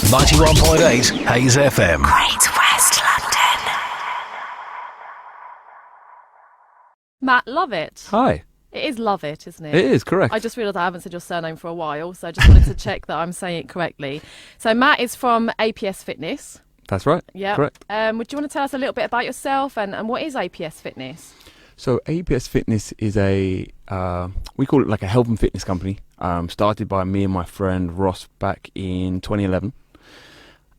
91.8 Hayes FM. Great West London. Matt, love it. Hi. It is love it, isn't it? It is, correct. I just realised I haven't said your surname for a while, so I just wanted to check that I'm saying it correctly. So Matt is from APS Fitness. That's right. Yeah. Correct. Would you want to tell us a little bit about yourself and what is APS Fitness? So APS Fitness is we call it like a health and fitness company. Started by me and my friend Ross back in 2011.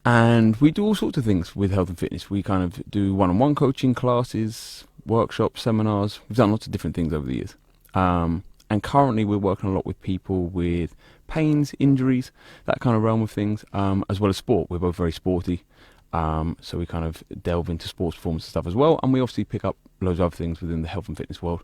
And we do all sorts of things with health and fitness. We kind of do one-on-one coaching classes, workshops, seminars. We've done lots of different things over the years. And currently we're working a lot with people with pains, injuries, that kind of realm of things, as well as sport. We're both very sporty. So we kind of delve into sports performance and stuff as well. And we obviously pick up loads of other things within the health and fitness world.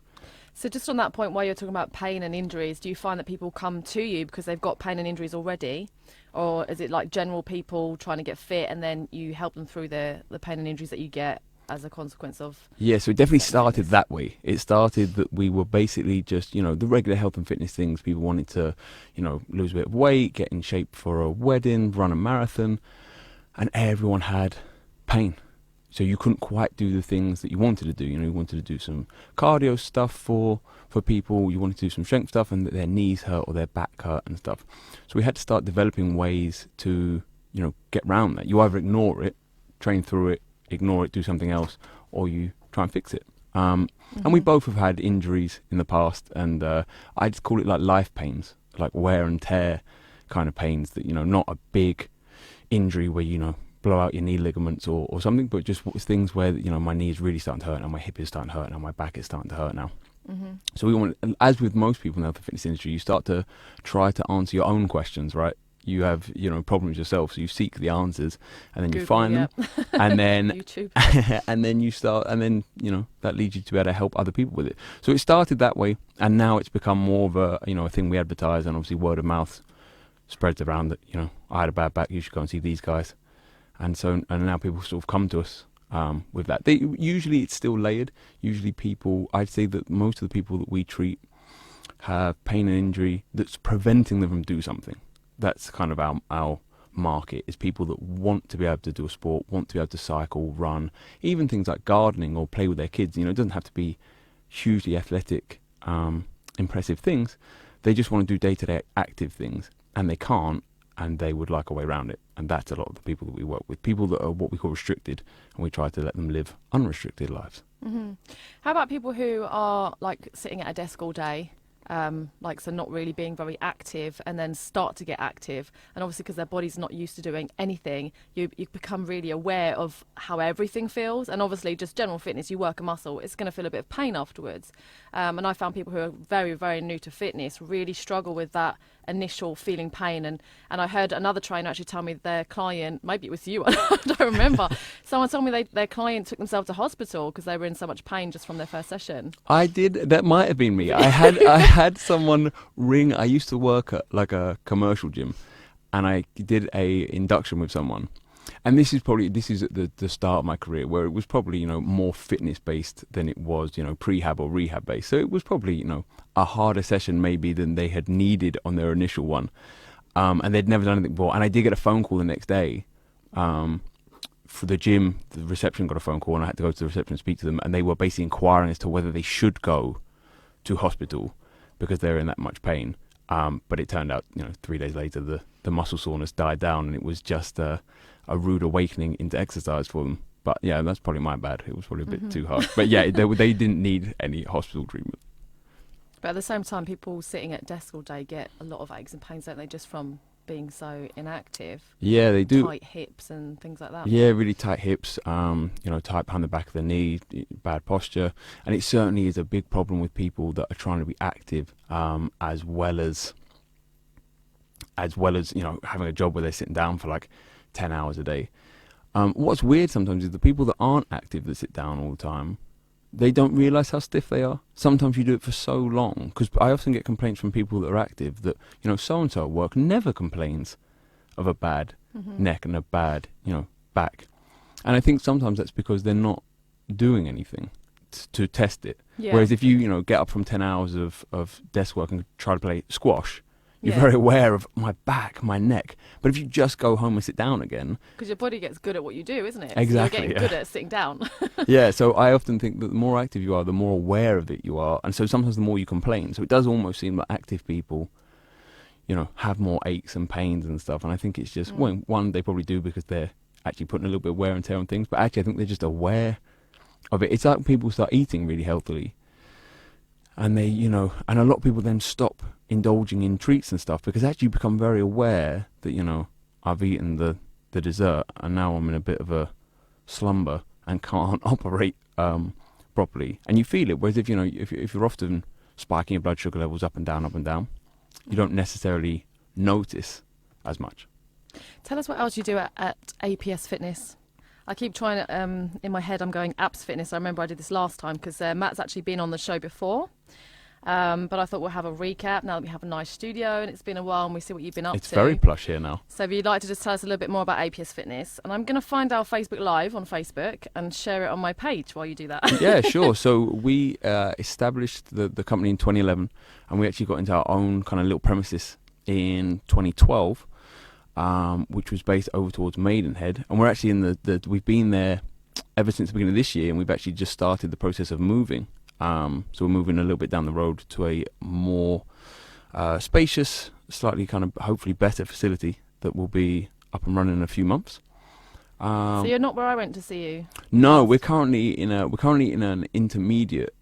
So just on that point, while you're talking about pain and injuries, do you find that people come to you because they've got pain and injuries already? Or is it like general people trying to get fit and then you help them through the pain and injuries that you get as a consequence of... Yeah, so it definitely started that way. It started that we were basically just, the regular health and fitness things. People wanted to, lose a bit of weight, get in shape for a wedding, run a marathon, and everyone had pain. So you couldn't quite do the things that you wanted to do. You wanted to do some cardio stuff for people. You wanted to do some strength stuff, and their knees hurt or their back hurt and stuff. So we had to start developing ways to, get around that. You either ignore it, train through it, ignore it, do something else, or you try and fix it. And we both have had injuries in the past, and I just call it like life pains, like wear and tear kind of pains that, not a big injury where, blow out your knee ligaments or something, but just things where, my knee is really starting to hurt now, my hip is starting to hurt now, my back is starting to hurt now. So we want, as with most people in the health and fitness industry, you start to try to answer your own questions, right? You have, problems yourself, so you seek the answers, and then Google, you find them, and then YouTube, and then you start, and then that leads you to be able to help other people with it. So it started that way, and now it's become more of a a thing we advertise, and obviously word of mouth spreads around that I had a bad back, you should go and see these guys, and now people sort of come to us with that. Usually it's still layered. Usually people, I'd say that most of the people that we treat have pain and injury that's preventing them from doing something. That's kind of our market, is people that want to be able to do a sport, want to be able to cycle, run, even things like gardening or play with their kids. It doesn't have to be hugely athletic, impressive things. They just want to do day-to-day active things, and they can't, and they would like a way around it. And that's a lot of the people that we work with, people that are what we call restricted, and we try to let them live unrestricted lives. How about people who are like sitting at a desk all day? So not really being very active, and then start to get active, and obviously because their body's not used to doing anything, you become really aware of how everything feels, and obviously just general fitness, you work a muscle, it's going to feel a bit of pain afterwards, and I found people who are very, very new to fitness really struggle with that initial feeling pain, and I heard another trainer actually tell me their client, maybe it was you, I don't remember, someone told me their client took themselves to hospital because they were in so much pain just from their first session. I did, that might have been me. I had someone ring. I used to work at like a commercial gym, and I did a induction with someone, and this is at the start of my career, where it was probably more fitness based than it was prehab or rehab based. So it was probably a harder session maybe than they had needed on their initial one, and they'd never done anything before. And I did get a phone call the next day for the gym. The reception got a phone call, and I had to go to the reception and speak to them, and they were basically inquiring as to whether they should go to hospital because they're in that much pain. But it turned out, 3 days later, the muscle soreness died down, and it was just a rude awakening into exercise for them. But yeah, that's probably my bad. It was probably a bit too hard. But yeah, they didn't need any hospital treatment. But at the same time, people sitting at desks all day get a lot of aches and pains, don't they, just from being so inactive? Yeah, they do. Tight hips and things like that. Yeah, really tight hips, tight behind the back of the knee, bad posture. And it certainly is a big problem with people that are trying to be active, as well as having a job where they're sitting down for like 10 hours a day. What's weird sometimes is the people that aren't active, that sit down all the time, they don't realise how stiff they are. Sometimes you do it for so long, because I often get complaints from people that are active that, so-and-so at work never complains of a bad neck and a bad, back. And I think sometimes that's because they're not doing anything to test it. Yeah. Whereas if you, get up from 10 hours of desk work and try to play squash, You're Yeah. very aware of my back, my neck. But if you just go home and sit down again, Because your body gets good at what you do, isn't it? Exactly, So you're getting yeah. good at sitting down. yeah. So I often think that the more active you are, the more aware of it you are, and so sometimes the more you complain. So it does almost seem like active people, have more aches and pains and stuff. And I think it's just one, they probably do because they're actually putting a little bit of wear and tear on things. But actually, I think they're just aware of it. It's like people start eating really healthily, and they, and a lot of people then stop indulging in treats and stuff because actually you become very aware that, I've eaten the dessert and now I'm in a bit of a slumber and can't operate properly. And you feel it. Whereas if, if you're often spiking your blood sugar levels up and down, you don't necessarily notice as much. Tell us what else you do at APS Fitness. I keep trying to, in my head, I'm going Apps Fitness. I remember I did this last time because Matt's actually been on the show before. But I thought we'll have a recap now that we have a nice studio and it's been a while and we see what you've been up to. It's very plush here now. So if you'd like to just tell us a little bit more about APS Fitness. And I'm going to find our Facebook Live on Facebook and share it on my page while you do that. Yeah, sure. So we established the company in 2011 and we actually got into our own kind of little premises in 2012. Which was based over towards Maidenhead, and we're actually in we've been there ever since the beginning of this year, and we've actually just started the process of moving. So we're moving a little bit down the road to a more spacious, slightly kind of hopefully better facility that will be up and running in a few months. So you're not where I went to see you? No, we're currently in an intermediate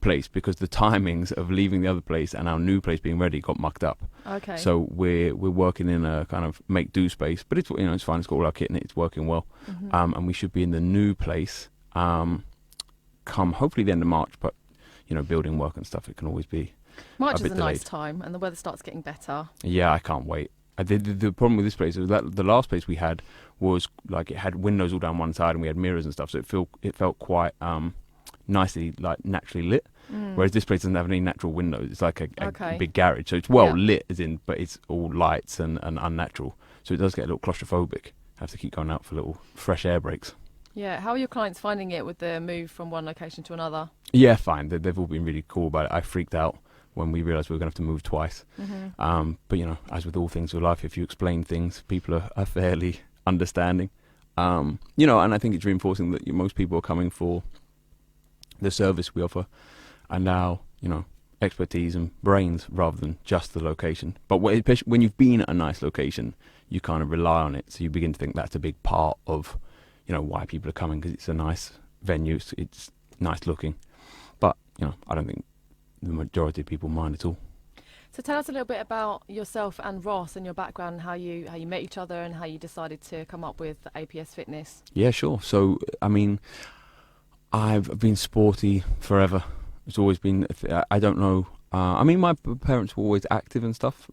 place because the timings of leaving the other place and our new place being ready got mucked up. Okay. So we're working in a kind of make do space, but it's it's fine. It's got all our kit in it. It's working well, and we should be in the new place come hopefully the end of March. But building work and stuff, it can always be March a bit is a nice delayed. time, and the weather starts getting better. Yeah, I can't wait. The problem with this place is that the last place we had was like it had windows all down one side and we had mirrors and stuff, so it felt quite nicely like naturally lit. Whereas this place doesn't have any natural windows. It's like a big garage, so it's lit but it's all lights and unnatural. So it does get a little claustrophobic. Have to keep going out for little fresh air breaks. Yeah. How are your clients finding it with the move from one location to another? Yeah, fine. They've all been really cool about it. I freaked out when we realised we were going to have to move twice. But as with all things with life, if you explain things, people are fairly understanding. And I think it's reinforcing that most people are coming for the service we offer, and now expertise and brains rather than just the location. But when you've been at a nice location, you kind of rely on it, so you begin to think that's a big part of why people are coming, because it's a nice venue, it's nice looking. But I don't think the majority of people mind at all. So tell us a little bit about yourself and Ross and your background, how you met each other and how you decided to come up with APS Fitness. Yeah, sure. So I mean, I've been sporty forever. It's always been. I don't know. I mean, my parents were always active and stuff.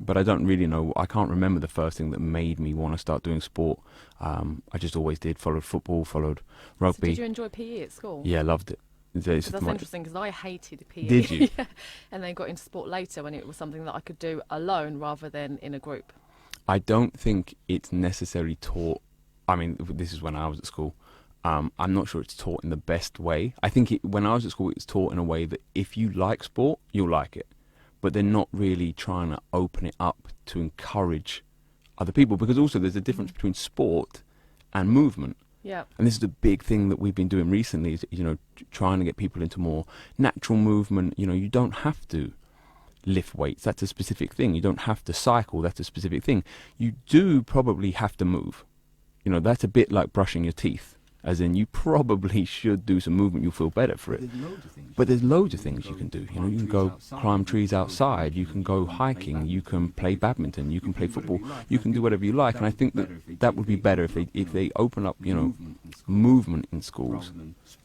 But I don't really know. I can't remember the first thing that made me want to start doing sport. I just always did. Followed football. Followed rugby. So did you enjoy PE at school? Yeah, loved it. That's interesting because I hated PE. Did you? Yeah. And then got into sport later when it was something that I could do alone rather than in a group. I don't think it's necessarily taught. I mean, this is when I was at school. I'm not sure it's taught in the best way. I think when I was at school, it's taught in a way that if you like sport, you'll like it. But they're not really trying to open it up to encourage other people, because also there's a difference between sport and movement. Yeah. And this is a big thing that we've been doing recently, is trying to get people into more natural movement. You don't have to lift weights. That's a specific thing. You don't have to cycle. That's a specific thing. You do probably have to move. That's a bit like brushing your teeth. As in, you probably should do some movement. You'll feel better for it. But there's loads of things you can do. You can go climb trees outside. You can go hiking. You can play badminton. You can play football. You can do whatever you like. And I think that would be better if they open up, movement in schools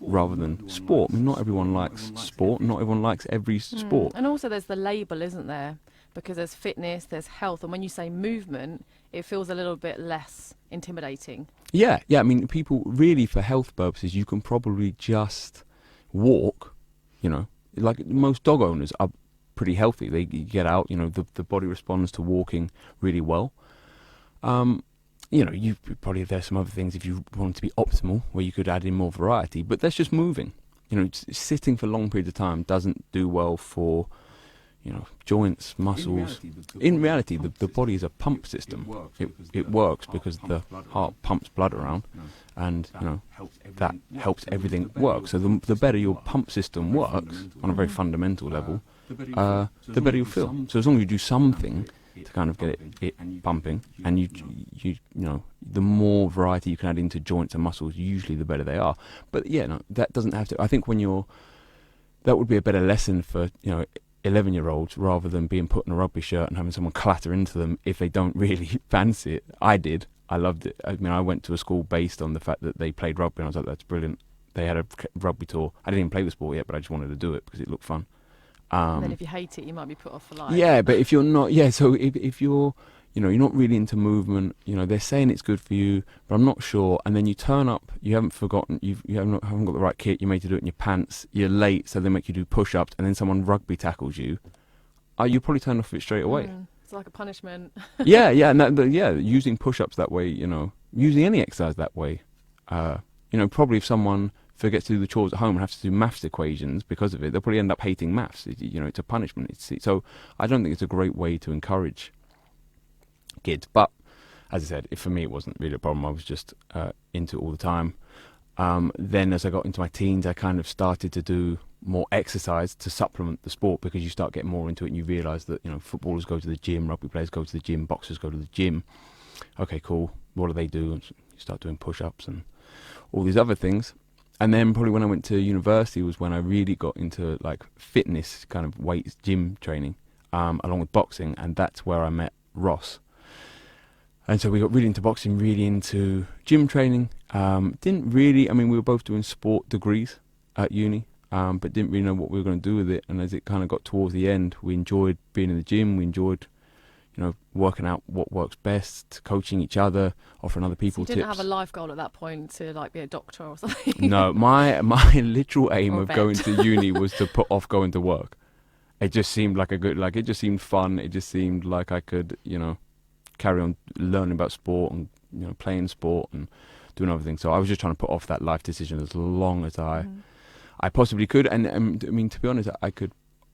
rather than sport. I mean, not everyone likes sport. Not everyone likes every sport. And also, there's the label, isn't there? Because there's fitness, there's health, and when you say movement, it feels a little bit less intimidating. Yeah. I mean, people really, for health purposes, you can probably just walk. Like most dog owners are pretty healthy. They get out. The body responds to walking really well. You probably there's some other things if you want it to be optimal where you could add in more variety. But that's just moving. Sitting for long periods of time doesn't do well for joints, muscles. In reality, the body is a pump system. It works because the heart pumps blood around, and that helps everything work. So the better your pump system works on a very fundamental level, the better you'll feel. So as long as you do something to kind of get it pumping, and you the more variety you can add into joints and muscles, usually the better they are. But that doesn't have to. I think that would be a better lesson for 11-year-olds rather than being put in a rugby shirt and having someone clatter into them if they don't really fancy it. I did. I loved it. I mean, I went to a school based on the fact that they played rugby, and I was like, that's brilliant. They had a rugby tour. I didn't even play the sport yet, but I just wanted to do it because it looked fun. And then if you hate it, you might be put off for life. Yeah, but if you're not, so if you're, you're not really into movement, they're saying it's good for you, but I'm not sure. And then you turn up, you haven't forgotten, you haven't got the right kit, you're made to do it in your pants, you're late, so they make you do push-ups, and then someone rugby tackles you. You probably turn off it straight away. It's like a punishment. yeah, using push-ups that way, using any exercise that way. Probably if someone forgets to do the chores at home and has to do maths equations because of it, they'll probably end up hating maths. It's a punishment. So I don't think it's a great way to encourage kids. But as I said, for me it wasn't really a problem. I was just into it all the time. Then as I got into my teens, I kind of started to do more exercise to supplement the sport, because you start getting more into it and you realise that footballers go to the gym, rugby players go to the gym, boxers go to the gym. Okay, cool. What do they do? And you start doing push-ups and all these other things. And then probably when I went to university was when I really got into like fitness, kind of weights, gym training, along with boxing, and that's where I met Ross. And so we got really into boxing, really into gym training. We were both doing sport degrees at uni, but didn't really know what we were going to do with it. And as it kind of got towards the end, we enjoyed being in the gym. We enjoyed working out what works best, coaching each other, offering other people tips. You didn't tips. have a life goal at that point to like be a doctor or something? No, my literal aim of going to uni was to put off going to work. It just seemed like it just seemed fun. It just seemed like I could, carry on learning about sport and, playing sport and doing other things. So I was just trying to put off that life decision as long as I possibly could. And I mean, to be honest,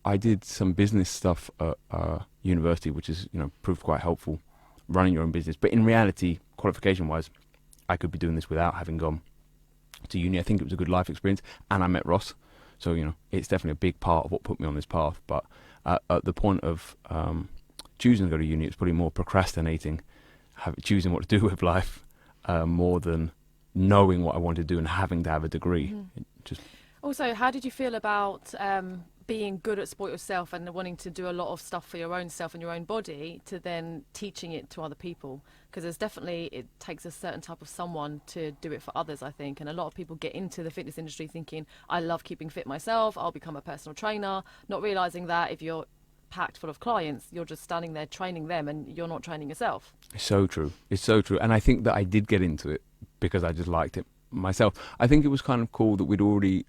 I did some business stuff at university, which is, proved quite helpful, running your own business. But in reality, qualification-wise, I could be doing this without having gone to uni. I think it was a good life experience, and I met Ross. So, it's definitely a big part of what put me on this path. But at the point of choosing to go to uni, it's probably more procrastinating, choosing what to do with life, more than knowing what I wanted to do and having to have a degree. Also, how did you feel about being good at sport yourself and wanting to do a lot of stuff for your own self and your own body, to then teaching it to other people? Because it takes a certain type of someone to do it for others, I think. And a lot of people get into the fitness industry thinking, I love keeping fit myself, I'll become a personal trainer, not realising that if you're packed full of clients, you're just standing there training them and you're not training yourself. It's so true. And I think that I did get into it because I just liked it myself. I think it was kind of cool that we'd already,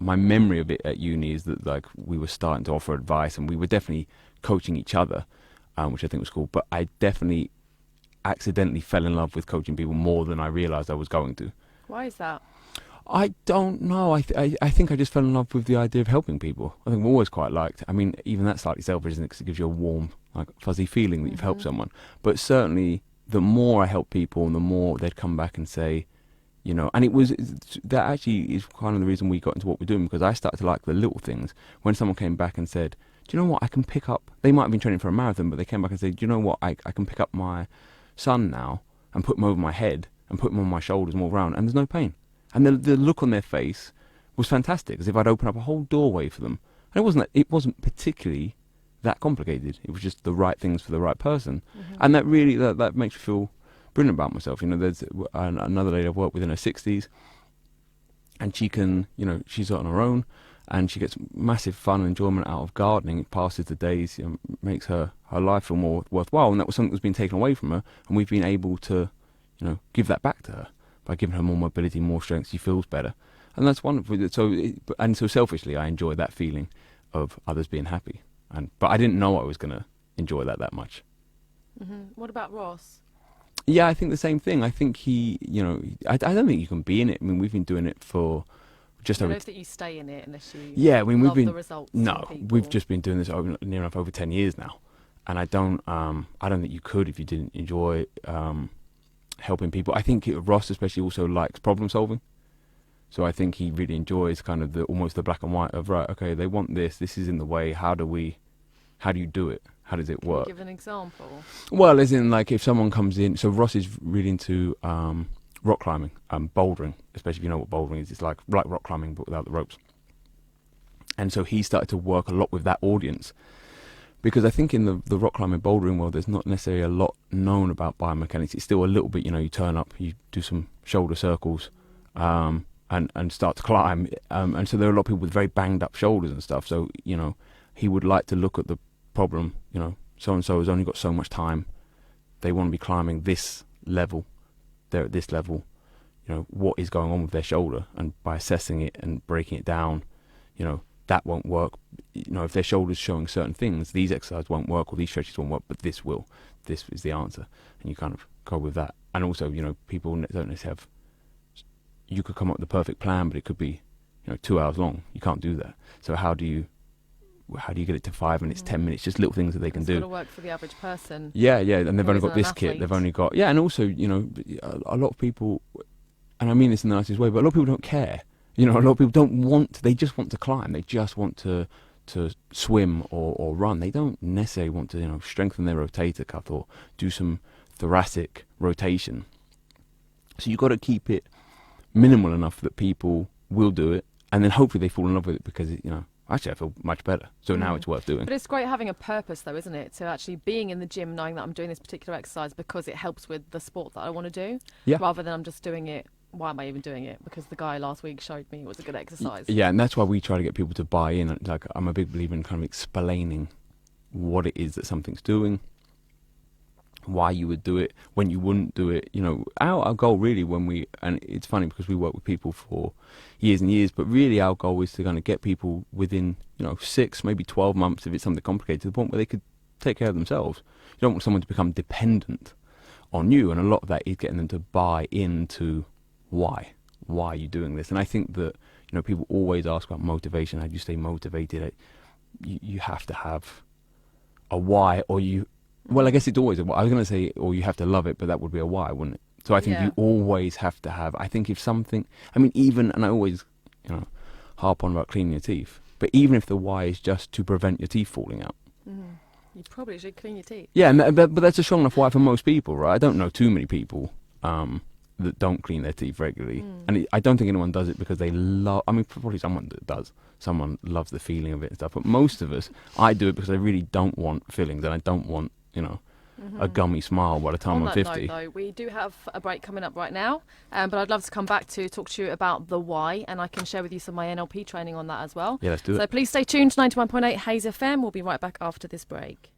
my memory of it at uni is that we were starting to offer advice, and we were definitely coaching each other, which I think was cool. But I definitely accidentally fell in love with coaching people more than I realised I was going to. Why is that? I don't know. I think I just fell in love with the idea of helping people. I think I've always quite liked. I mean, even that's slightly selfish, isn't it? Because it gives you a warm, fuzzy feeling that you've helped someone. But certainly, the more I help people, and the more they'd come back and say, and that actually is kind of the reason we got into what we're doing, because I started to like the little things. When someone came back and said, do you know what, I can pick up, they might have been training for a marathon, but they came back and said, do you know what, I can pick up my son now and put him over my head and put him on my shoulders and walk around, and there's no pain. And the look on their face was fantastic, as if I'd opened up a whole doorway for them. And it wasn't particularly that complicated. It was just the right things for the right person. And that really, that makes me feel brilliant about myself. There's another lady I've worked with in her 60s, and she can, she's on her own, and she gets massive fun and enjoyment out of gardening. It passes the days, makes her life feel more worthwhile. And that was something that was being taken away from her, and we've been able to, give that back to her by giving her more mobility, more strength. She feels better, and that's wonderful. So selfishly, I enjoy that feeling of others being happy. But I didn't know I was going to enjoy that much. What about Ross? Yeah, I think the same thing. I think he, I don't think you can be in it. I mean, we've been doing it for just I over. don't think you stay in it unless you Yeah, I mean, love we've the been results. no, from we've people. just been doing this near enough over 10 years now, and I don't think you could if you didn't enjoy helping people. I think Ross especially also likes problem solving, so I think he really enjoys kind of almost the black and white of, right, okay, they want this is in the way. How do you do it? How does it Can you work? give an example? Well, as in, like, if someone comes in, so Ross is really into rock climbing, bouldering, especially if you know what bouldering is. It's like rock climbing but without the ropes. And so he started to work a lot with that audience, because I think in the rock climbing bouldering world, there's not necessarily a lot known about biomechanics. It's still a little bit, you turn up, you do some shoulder circles, and start to climb. And so there are a lot of people with very banged up shoulders and stuff. So, he would like to look at the problem, so-and-so has only got so much time. They want to be climbing this level. They're at this level. What is going on with their shoulder? And by assessing it and breaking it down, that won't work. If their shoulder's showing certain things, these exercises won't work or these stretches won't work, but this will. This is the answer. And you kind of go with that. And also, people don't necessarily have... You could come up with the perfect plan, but it could be, 2 hours long. You can't do that. So how do you get it to 5 minutes, 10 minutes? Just little things that they can do. It's got to work for the average person. Yeah, and they've Or only even got this an kit. athlete. They've only got... Yeah, and also, a lot of people, and I mean this in the nicest way, but a lot of people don't care. A lot of people don't want... They just want to climb. They just want to swim or run. They don't necessarily want to, strengthen their rotator cuff or do some thoracic rotation. So you've got to keep it minimal enough that people will do it, and then hopefully they fall in love with it because, actually I feel much better. So now it's worth doing. But it's great having a purpose, though, isn't it? To actually being in the gym, knowing that I'm doing this particular exercise because it helps with the sport that I want to do, Yeah. rather than I'm just doing it. Why am I even doing it? Because the guy last week showed me it was a good exercise. Yeah, and that's why we try to get people to buy in. Like, I'm a big believer in kind of explaining what it is that something's doing, why you would do it, when you wouldn't do it. Our goal really, and it's funny because we work with people for years and years, but really our goal is to kind of get people within 6, maybe 12 months, if it's something complicated, to the point where they could take care of themselves. You don't want someone to become dependent on you, and a lot of that is getting them to buy into why are you doing this. And I think that people always ask about motivation. How do you stay motivated? You have to have a why, or well, I guess it's always a why. I was going to say, or you have to love it, but that would be a why, wouldn't it? So I think you always have to have... I think if something... I mean, even... And I always, harp on about cleaning your teeth. But even if the why is just to prevent your teeth falling out. You probably should clean your teeth. Yeah, but that's a strong enough why for most people, right? I don't know too many people that don't clean their teeth regularly. And I don't think anyone does it because they love... I mean, probably someone that does. Someone loves the feeling of it and stuff. But most of us, I do it because I really don't want fillings, and I don't want... a gummy smile by the time I'm 50. Note, though, we do have a break coming up right now, but I'd love to come back to talk to you about the why, and I can share with you some of my NLP training on that as well. Yeah, let's do it. So please stay tuned to 91.8 Hayes FM. We'll be right back after this break.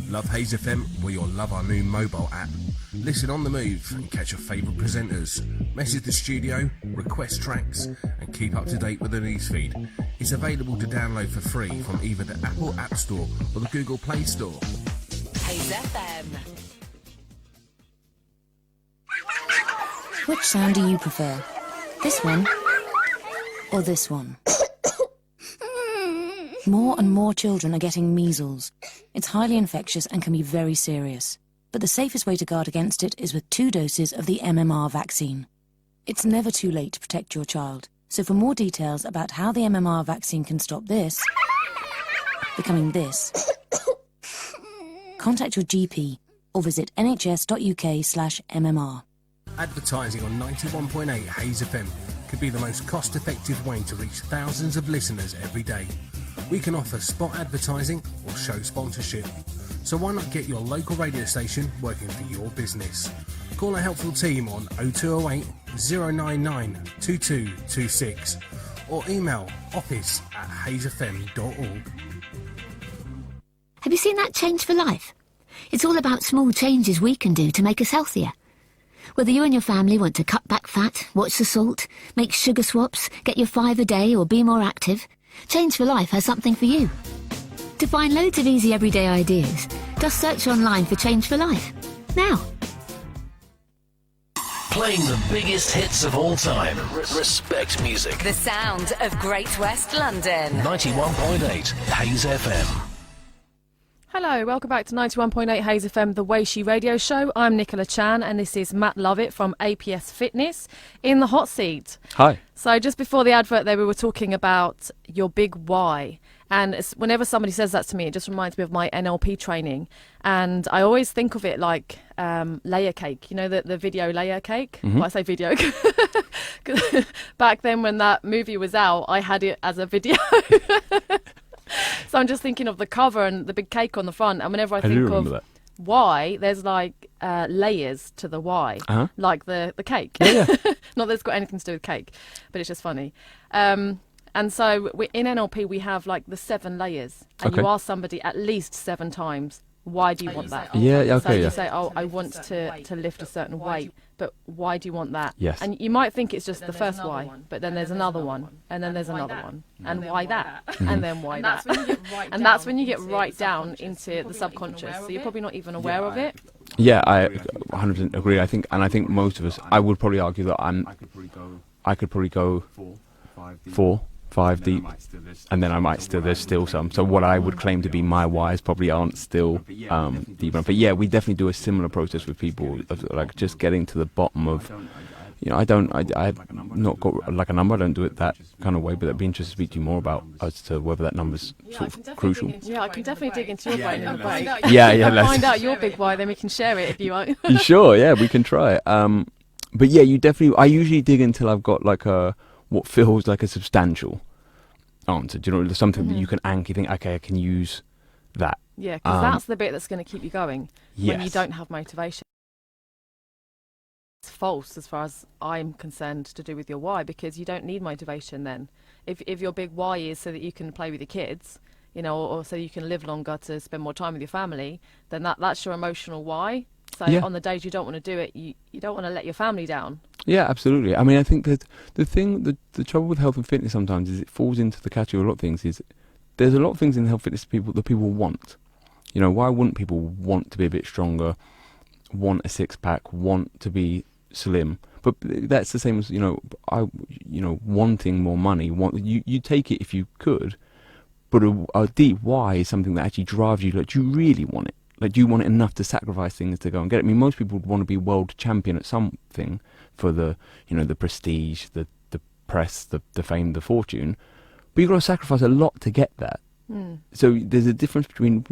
Love Hayes FM? Well, you'll love our new mobile app. Listen on the move and catch your favourite presenters. Message the studio, request tracks, and keep up to date with the newsfeed. It's available to download for free from either the Apple App Store or the Google Play Store. Hayes FM. Which sound do you prefer? This one or this one? More and more children are getting measles. It's highly infectious and can be very serious. But the safest way to guard against it is with 2 doses of the MMR vaccine. It's never too late to protect your child. So for more details about how the MMR vaccine can stop this becoming this, contact your GP or visit nhs.uk/MMR. Advertising on 91.8 Hayes FM could be the most cost-effective way to reach thousands of listeners every day. We can offer spot advertising or show sponsorship. So why not get your local radio station working for your business? Call our helpful team on 0208 099 2226 or email office@hazefm.org. Have you seen that Change for Life? It's all about small changes we can do to make us healthier. Whether you and your family want to cut back fat, watch the salt, make sugar swaps, get your 5 a day or be more active, Change for Life has something for you. To find loads of easy everyday ideas, just search online for Change for Life. Now. Playing the biggest hits of all time. Respect music. The sound of Great West London. 91.8 Hayes FM. Hello, welcome back to 91.8 Hayes FM, the Waishee radio show. I'm Nicola Chan, and this is Matt Lovett from APS Fitness in the hot seat. Hi. So just before the advert there, we were talking about your big why. And whenever somebody says that to me, it just reminds me of my NLP training. And I always think of it like layer cake. You know, the video layer cake? Mm-hmm. Well, I say video. Back then when that movie was out, I had it as a video. So I'm just thinking of the cover and the big cake on the front. And whenever I think of why, there's like layers to the why, like the cake. Yeah. Not that it's got anything to do with cake, but it's just funny. And so in NLP, we have like the 7 layers. And you ask somebody at least 7 times, why do you want that? So you say, I want to lift a certain weight, but why do you want that? Yes. And you might think it's just the first why, but then there's another one, and then there's another one, and why that, and then why that. And that's when you get right down into the subconscious. So you're probably not even aware of it. Yeah, I 100% agree. I think most of us, I would probably argue that I could probably go 4, 5 deep, and then I might there's still some. So what I would claim to be my whys probably aren't still deep enough. But yeah, we definitely do a similar process with people, of, like just getting to the bottom of, you know, I've not got like a number. I don't do it that kind of way, but I'd be interested to speak to you more about as to whether that number's sort of crucial. Yeah, I can definitely dig into your brain in the break. Yeah. Find out your big why, then we can share it if you want. You sure? Yeah, we can try it. But yeah, I usually dig until I've got like what feels like a substantial answer. Do you know, something that you can anchor, you think, okay, I can use that. Yeah, because that's the bit that's going to keep you going when you don't have motivation. It's false as far as I'm concerned to do with your why, because you don't need motivation then. If your big why is so that you can play with your kids, you know, or so you can live longer to spend more time with your family, then that's your emotional why. So on the days you don't want to do it, you don't want to let your family down. Yeah, absolutely. I mean, I think that the trouble with health and fitness sometimes is it falls into the category of a lot of things. Is there's a lot of things in health and fitness that people want. You know, why wouldn't people want to be a bit stronger, want a 6-pack, want to be slim? But that's the same as, wanting more money. You take it if you could, but a deep why is something that actually drives you. Like, do you really want it? Like, do you want it enough to sacrifice things to go and get it? I mean, most people would want to be world champion at something for the prestige, the press, the fame, the fortune. But you've got to sacrifice a lot to get that. So there's a difference between,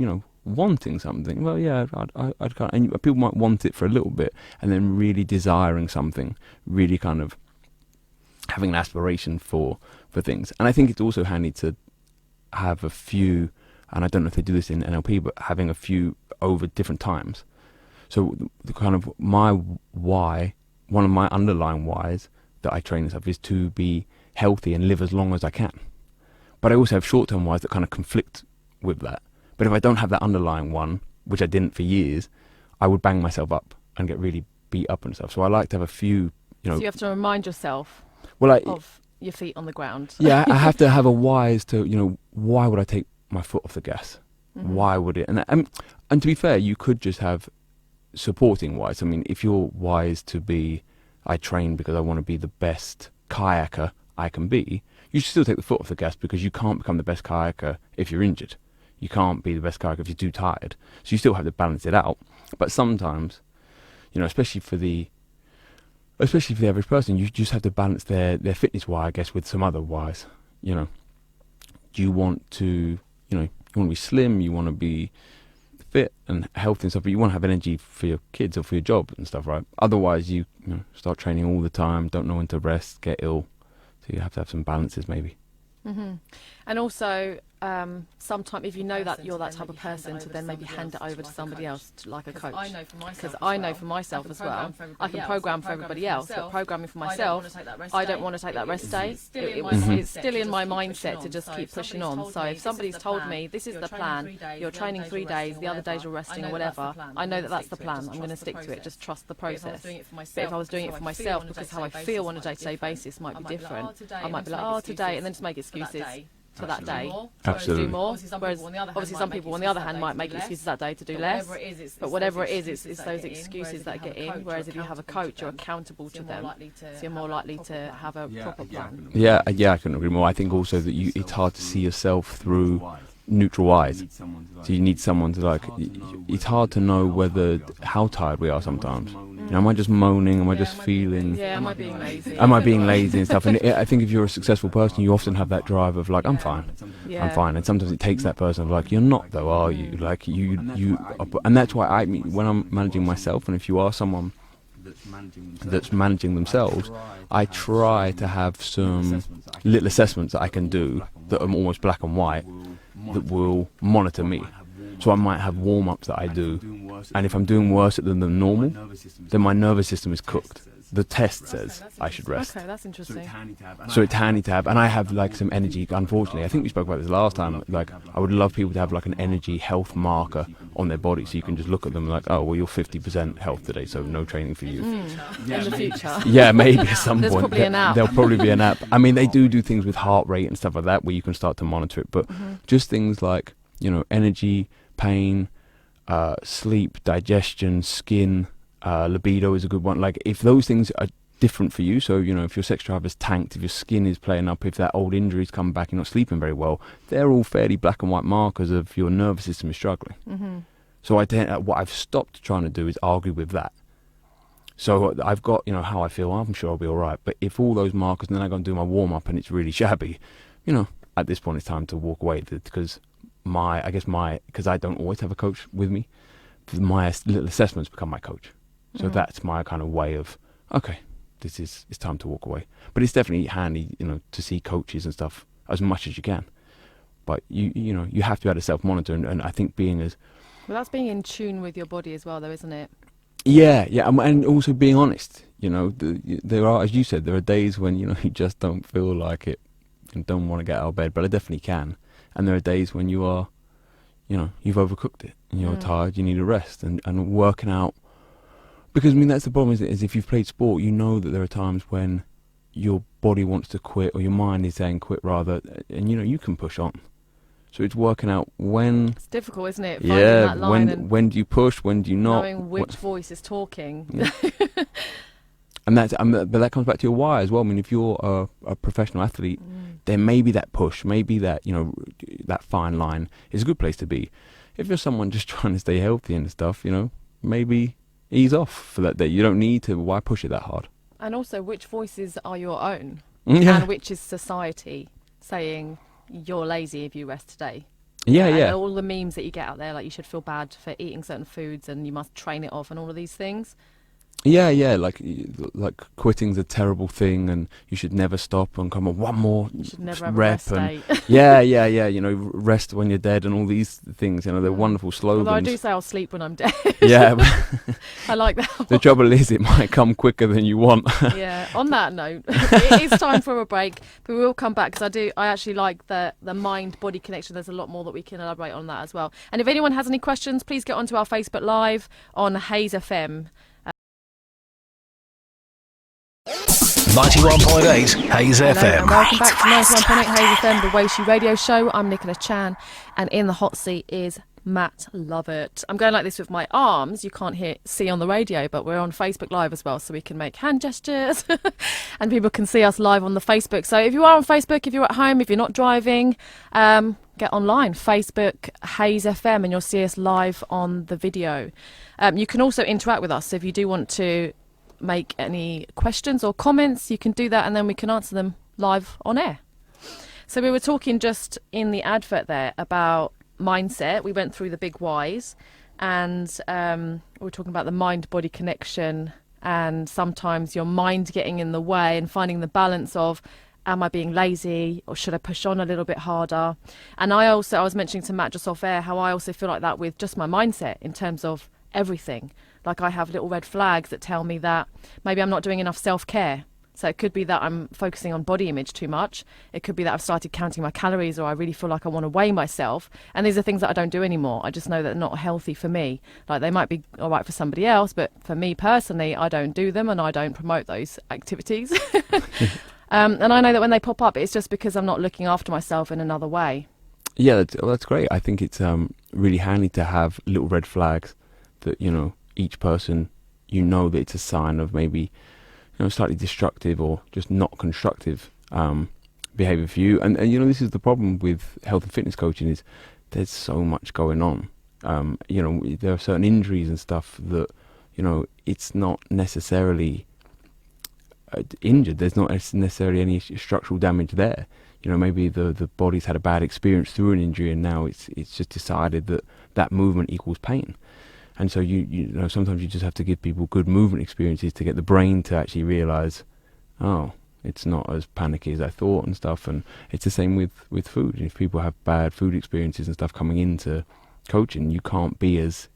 wanting something. Well, yeah, I'd kind of, and people might want it for a little bit, and then really desiring something, really kind of having an aspiration for things. And I think it's also handy to have a few, and I don't know if they do this in NLP, but having a few over different times. So the kind of my why, one of my underlying whys that I train myself is to be healthy and live as long as I can. But I also have short-term whys that kind of conflict with that. But if I don't have that underlying one, which I didn't for years, I would bang myself up and get really beat up and stuff. So I like to have a few, So you have to remind yourself of your feet on the ground. Yeah, I have to have a why as to, why would I take my foot off the gas? Mm-hmm. Why would it? And to be fair, you could just have supporting whys. I mean, if your why is to be, I train because I want to be the best kayaker I can be, you should still take the foot off the gas, because you can't become the best kayaker if you're injured. You can't be the best kayaker if you're too tired. So you still have to balance it out. But sometimes, especially for the average person, you just have to balance their fitness why, I guess, with some other whys. Do you want to, you want to be slim, you want to be fit and healthy and stuff, but you want to have energy for your kids or for your job and stuff, right? Otherwise, you start training all the time, don't know when to rest, get ill. So you have to have some balances, maybe. Mm-hmm. And also, sometimes if you know that you're that type of person, to then maybe hand it over to somebody else, like a coach. Because I know for myself as well, I can program for everybody else, but programming for myself, I don't want to take that rest day. It's still in my mindset to just keep pushing on. So if somebody's told me, this is the plan, you're training 3 days, the other days you're resting or whatever, I know that that's the plan. I'm going to stick to it, just trust the process. But if I was doing it for myself, because how I feel on a day-to-day basis might be different, I might be like, today, and then just make excuses. for that day. Absolutely. Do more. Whereas obviously some people on the other hand might make excuses that day to do less. But whatever it is, it's those excuses that get in. Whereas if you have a coach, you're accountable to them, so you're more likely to have a proper plan. Yeah, I couldn't agree more. I think also that it's hard to see yourself through neutral eyes. So you need someone to it's hard to know how tired we are sometimes. You know, am I just moaning? Am I just feeling? Yeah, am I being lazy? Am I being lazy and stuff? And I think if you're a successful person, you often have that drive of I'm fine, Yeah. I'm fine. And sometimes it takes that person of you're not though, are you? Like you, and that's why when I'm managing myself, and if you are someone that's managing themselves, I try to have some little assessments that I can do that are almost black and white that will monitor me. So I might have warm-ups that I do, and if I'm doing worse at them than normal, then my nervous system is cooked. The test says I should rest. Okay, that's interesting. So it's handy to have, and I have some energy. Unfortunately, I think we spoke about this last time. I would love people to have an energy health marker on their body, so you can just look at them oh, well, you're 50% health today, so no training for you. In the future. Yeah, maybe at some There's point. probably an app. There'll probably be an app. I mean, they do things with heart rate and stuff like that, where you can start to monitor it. But just things like energy, pain, sleep, digestion, skin. Libido is a good one. If those things are different for you, so if your sex drive is tanked, if your skin is playing up, if that old injury's come back, you're not sleeping very well, they're all fairly black and white markers of your nervous system is struggling. So what I've stopped trying to do is argue with that. So I've got how I feel. I'm sure I'll be all right. But if all those markers, and then I go and do my warm up and it's really shabby, at this point it's time to walk away because because I don't always have a coach with me, my little assessments become my coach. So that's my kind of way of, okay, it's time to walk away. But it's definitely handy, to see coaches and stuff as much as you can. But you have to be able to self-monitor, and I think Well, that's being in tune with your body as well, though, isn't it? Yeah, and also being honest. There are, as you said, there are days when you just don't feel like it and don't want to get out of bed, but I definitely can. And there are days when you are, you've overcooked it and you're tired, you need a rest, and working out. Because that's the problem, is if you've played sport, you know that there are times when your body wants to quit, or your mind is saying quit rather, and you can push on. So it's working out when. It's difficult, isn't it? Finding that line when do you push, when do you not? Knowing which voice is talking. Yeah. And but that comes back to your why as well. I mean, if you're a professional athlete, then maybe that push, maybe that that fine line is a good place to be. If you're someone just trying to stay healthy and stuff, maybe ease off for that day. You don't need to. Why push it that hard? And also, which voices are your own, Yeah. and which is society saying you're lazy if you rest today? Yeah, and yeah. all the memes that you get out there, like you should feel bad for eating certain foods and you must train it off, and all of these things. Yeah, like quitting's a terrible thing, and you should never stop and come on one more You should never have a rep rest day. yeah. Rest when you're dead and all these things. They're wonderful slogans. Although I do say I'll sleep when I'm dead. Yeah, I like that. The trouble is it might come quicker than you want. Yeah. On that note, it is time for a break, but we will come back because I actually like the mind-body connection. There's a lot more that we can elaborate on that as well. And if anyone has any questions, please get onto our Facebook Live on Hayes FM. 91.8 Hayes Hello, FM. and welcome back to 91.8 Hayes FM, the Waishee radio show. I'm Nicola Chan, and in the hot seat is Matt Lovett. I'm going like this with my arms. You can't see on the radio, but we're on Facebook Live as well, so we can make hand gestures and people can see us live on the Facebook. So if you are on Facebook, if you're at home, if you're not driving, get online, Facebook Hayes FM, and you'll see us live on the video. You can also interact with us, so if you do want to make any questions or comments, you can do that, and then we can answer them live on air. So we were talking just in the advert there about mindset. We went through the big whys, and we were talking about the mind-body connection, and sometimes your mind getting in the way, and finding the balance of, am I being lazy, or should I push on a little bit harder? And I was mentioning to Matt just off air how I also feel like that with just my mindset in terms of everything. Like I have little red flags that tell me that maybe I'm not doing enough self-care. So it could be that I'm focusing on body image too much. It could be that I've started counting my calories, or I really feel like I want to weigh myself. And these are things that I don't do anymore. I just know that they're not healthy for me. Like they might be all right for somebody else, but for me personally, I don't do them, and I don't promote those activities. And I know that when they pop up, it's just because I'm not looking after myself in another way. Yeah, that's great. I think it's really handy to have little red flags that, you know, each person, you know that it's a sign of maybe, you know, slightly destructive or just not constructive behaviour for you. And you know, this is the problem with health and fitness coaching, is there's so much going on. You know, there are certain injuries and stuff that, you know, it's not necessarily injured. There's not necessarily any structural damage there. You know, maybe the body's had a bad experience through an injury, and now it's just decided that that movement equals pain. And so you know, sometimes you just have to give people good movement experiences to get the brain to actually realise, oh, it's not as panicky as I thought and stuff. And it's the same with food. If people have bad food experiences and stuff coming into coaching, it can't be as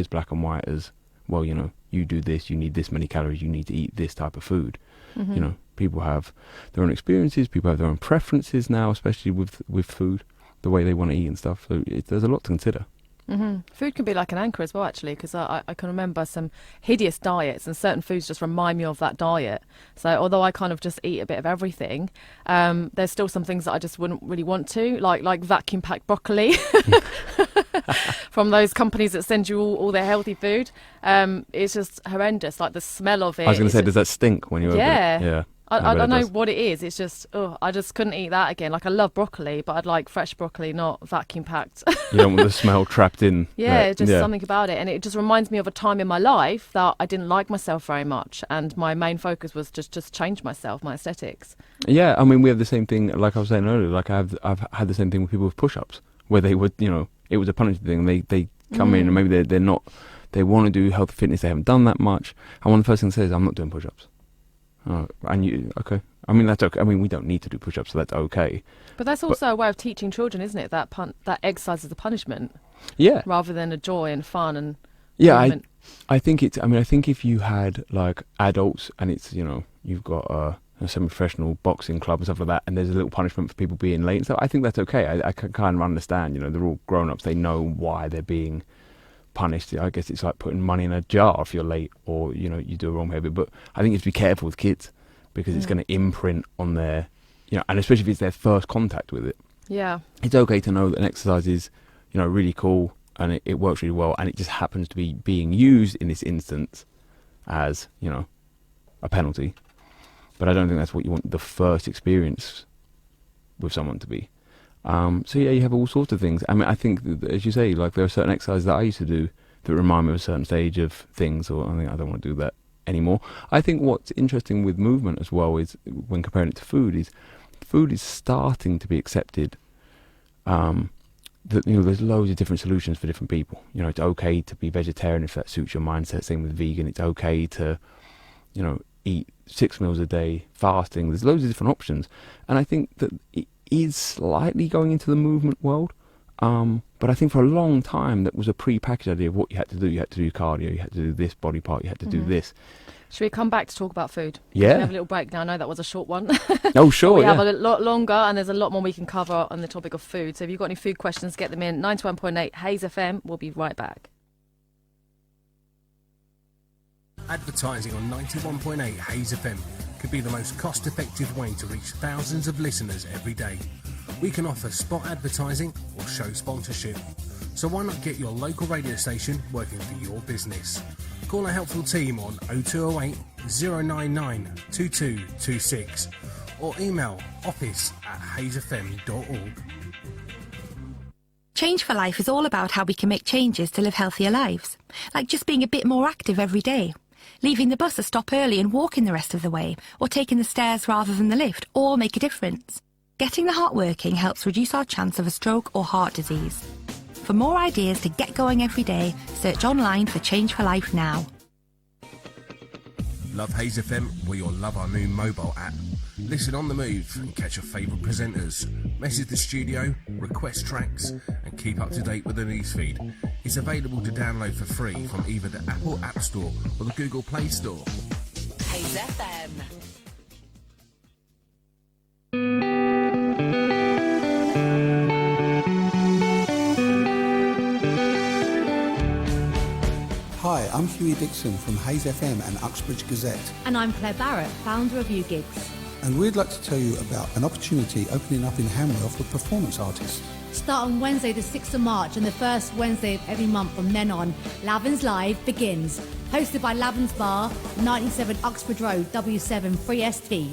black and white as, well, you know, you do this, you need this many calories, you need to eat this type of food. Mm-hmm. You know, people have their own experiences, people have their own preferences now, especially with food, the way they want to eat and stuff. So there's a lot to consider. Mm-hmm. Food can be like an anchor as well, actually, because I can remember some hideous diets, and certain foods just remind me of that diet. So although I kind of just eat a bit of everything, there's still some things that I just wouldn't really want to, like vacuum packed broccoli from those companies that send you all their healthy food. It's just horrendous, like the smell of it. I was going to say, does that stink when you open it? Yeah. I don't know does. what it is. It's just, I just couldn't eat that again. Like, I love broccoli, but I'd like fresh broccoli, not vacuum packed. You don't want the smell trapped in. Yeah, just something about it. And it just reminds me of a time in my life that I didn't like myself very much. And my main focus was just change myself, my aesthetics. Yeah, I mean, we have the same thing, like I was saying earlier, like I've had the same thing with people with push-ups, where they would, you know, it was a punishment thing. They come in and maybe they're not, they want to do health and fitness, they haven't done that much. And one of the first things they say is, I'm not doing push-ups. Oh, and you, okay. I mean, that's okay. I mean, we don't need to do push-ups, so that's okay. But that's also a way of teaching children, isn't it? That exercise is a punishment. Yeah. Rather than a joy and fun and movement. I think it's, I mean, I think if you had like adults and it's, you know, you've got a semi-professional boxing club and stuff like that, and there's a little punishment for people being late and stuff, I think that's okay. I can kind of understand, you know, they're all grown-ups, they know why they're being punished. I guess it's like putting money in a jar if you're late, or, you know, you do a wrong behavior. But I think you have to be careful with kids, because it's going to imprint on their, you know, and especially if it's their first contact with it. Yeah. It's okay to know that an exercise is, you know, really cool and it works really well, and it just happens to be being used in this instance as, you know, a penalty. But I don't think that's what you want the first experience with someone to be. So yeah, you have all sorts of things. I mean, I think, as you say, like there are certain exercises that I used to do that remind me of a certain stage of things, or I think I don't want to do that anymore. I think what's interesting with movement as well is, when comparing it to food is starting to be accepted. That, you know, there's loads of different solutions for different people. You know, it's okay to be vegetarian if that suits your mindset. Same with vegan. It's okay to, you know, eat 6 meals a day, fasting. There's loads of different options, and I think that it is slightly going into the movement world. But I think for a long time that was a pre-packaged idea of what you had to do. You had to do cardio, you had to do this body part, you had to do this. Should we come back to talk about food? Yeah. We have a little break now. I know that was a short one. Oh, sure, we yeah. have a lot longer, and there's a lot more we can cover on the topic of food. So if you've got any food questions, get them in. 91.8 Hayes FM. We'll be right back. Advertising on 91.8 Hayes FM could be the most cost-effective way to reach thousands of listeners every day. We can offer spot advertising or show sponsorship. So why not get your local radio station working for your business? Call a helpful team on 0208 099 2226 or email office@hayesfm.org. Change for Life is all about how we can make changes to live healthier lives, like just being a bit more active every day. Leaving the bus a stop early and walking the rest of the way, or taking the stairs rather than the lift, all make a difference. Getting the heart working helps reduce our chance of a stroke or heart disease. For more ideas to get going every day, search online for Change for Life now. Love Hayes FM? Well, you'll love our new mobile app. Listen on the move and catch your favourite presenters. Message the studio, request tracks, and keep up to date with the newsfeed. It's available to download for free from either the Apple App Store or the Google Play Store. Hayes FM. Hi, I'm Huey Dixon from Hayes FM and Uxbridge Gazette. And I'm Claire Barrett, founder of U-Gigs. And we'd like to tell you about an opportunity opening up in Hanwell for performance artists. Start on Wednesday the 6th of March and the first Wednesday of every month from then on. Lavin's Live begins. Hosted by Lavin's Bar, 97 Oxford Road, W7 3ST.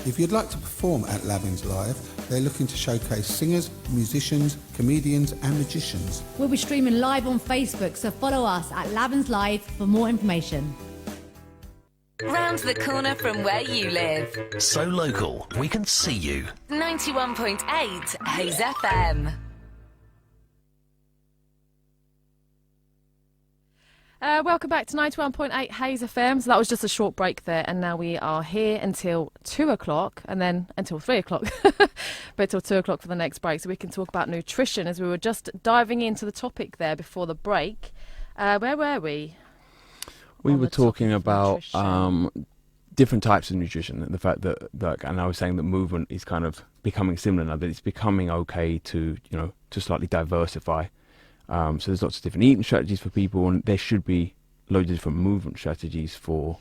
If you'd like to perform at Lavin's Live, they're looking to showcase singers, musicians, comedians and magicians. We'll be streaming live on Facebook, so follow us at Lavin's Live for more information. Round the corner from where you live. So local, we can see you. 91.8 Hayes FM. Welcome back to 91.8 Hayes FM. So that was just a short break there, and now we are here until 2 o'clock and then until 3 o'clock, but till 2 o'clock for the next break, so we can talk about nutrition, as we were just diving into the topic there before the break. Where were we? We were talking about different types of nutrition, and the fact that, and I was saying that movement is kind of becoming similar now, that it's becoming okay to, to slightly diversify. So there's lots of different eating strategies for people, and there should be loads of different movement strategies for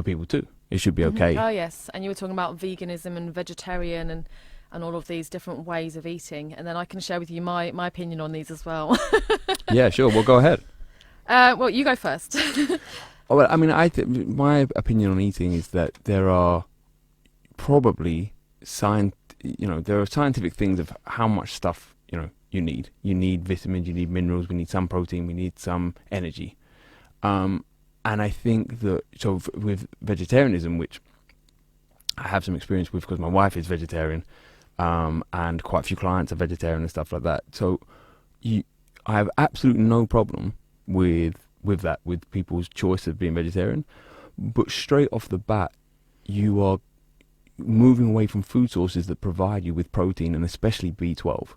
people too. It should be okay. Oh yes, and you were talking about veganism and vegetarian and all of these different ways of eating, and then I can share with you my opinion on these as well. Yeah, sure. Well, go ahead. Well, you go first. Oh, well, I mean, my opinion on eating is that there are probably there are scientific things of how much stuff you need. You need vitamins, you need minerals, we need some protein, we need some energy. And I think that with vegetarianism, which I have some experience with because my wife is vegetarian, and quite a few clients are vegetarian and stuff like that. So I have absolutely no problem with that, with people's choice of being vegetarian, but straight off the bat you are moving away from food sources that provide you with protein, and especially B12.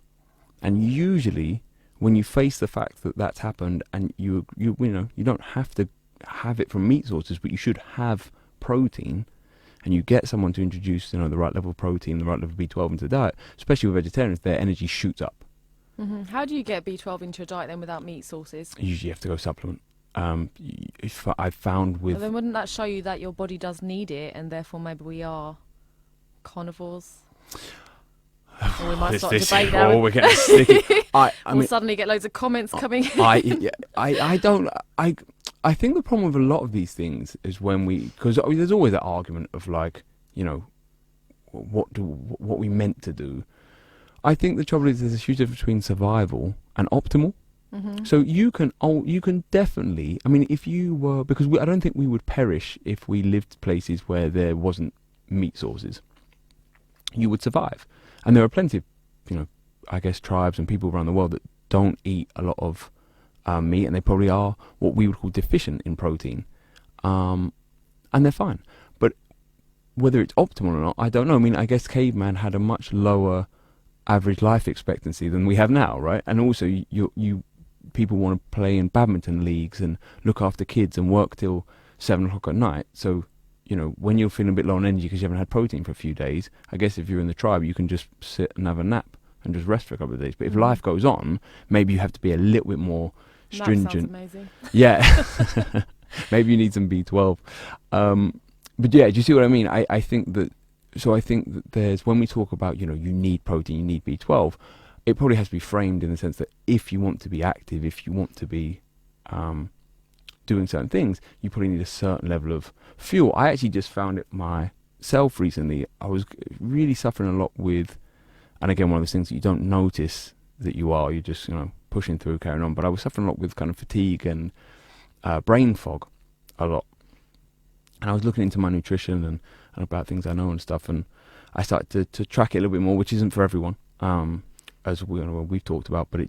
And usually when you face the fact that that's happened, and you don't have to have it from meat sources, but you should have protein, and you get someone to introduce the right level of protein, the right level of B12 into the diet, especially with vegetarians, their energy shoots up. Mm-hmm. How do you get B12 into your diet then without meat sources? You usually have to go supplement. I've found with... Well, then wouldn't that show you that your body does need it, and therefore maybe we are carnivores? Or we might start a debate now. Oh, we're getting sticky. We'll suddenly get loads of comments coming. I think the problem with a lot of these things is because there's always that argument of what we meant to do. I think the trouble is there's a huge difference between survival and optimal. Mm-hmm. So you can definitely, I mean, if you were, because I don't think we would perish if we lived places where there wasn't meat sources. You would survive. And there are plenty of, I guess, tribes and people around the world that don't eat a lot of meat, and they probably are what we would call deficient in protein. And they're fine. But whether it's optimal or not, I don't know. I mean, I guess caveman had a much lower average life expectancy than we have now, right? And also, people want to play in badminton leagues and look after kids and work till 7 o'clock at night. So, when you're feeling a bit low on energy because you haven't had protein for a few days, I guess if you're in the tribe, you can just sit and have a nap and just rest for a couple of days. But if life goes on, maybe you have to be a little bit more stringent. That sounds amazing. Yeah. Maybe you need some B12. But yeah, do you see what I mean? I think that there's, when we talk about, you need protein, you need B12, it probably has to be framed in the sense that if you want to be active, if you want to be doing certain things, you probably need a certain level of fuel. I actually just found it myself recently. I was really suffering a lot with, and again, one of those things that you don't notice that you're just, pushing through, carrying on, but I was suffering a lot with kind of fatigue and brain fog a lot. And I was looking into my nutrition and about things I know and stuff, and I started to track it a little bit more, which isn't for everyone, as we've talked about, but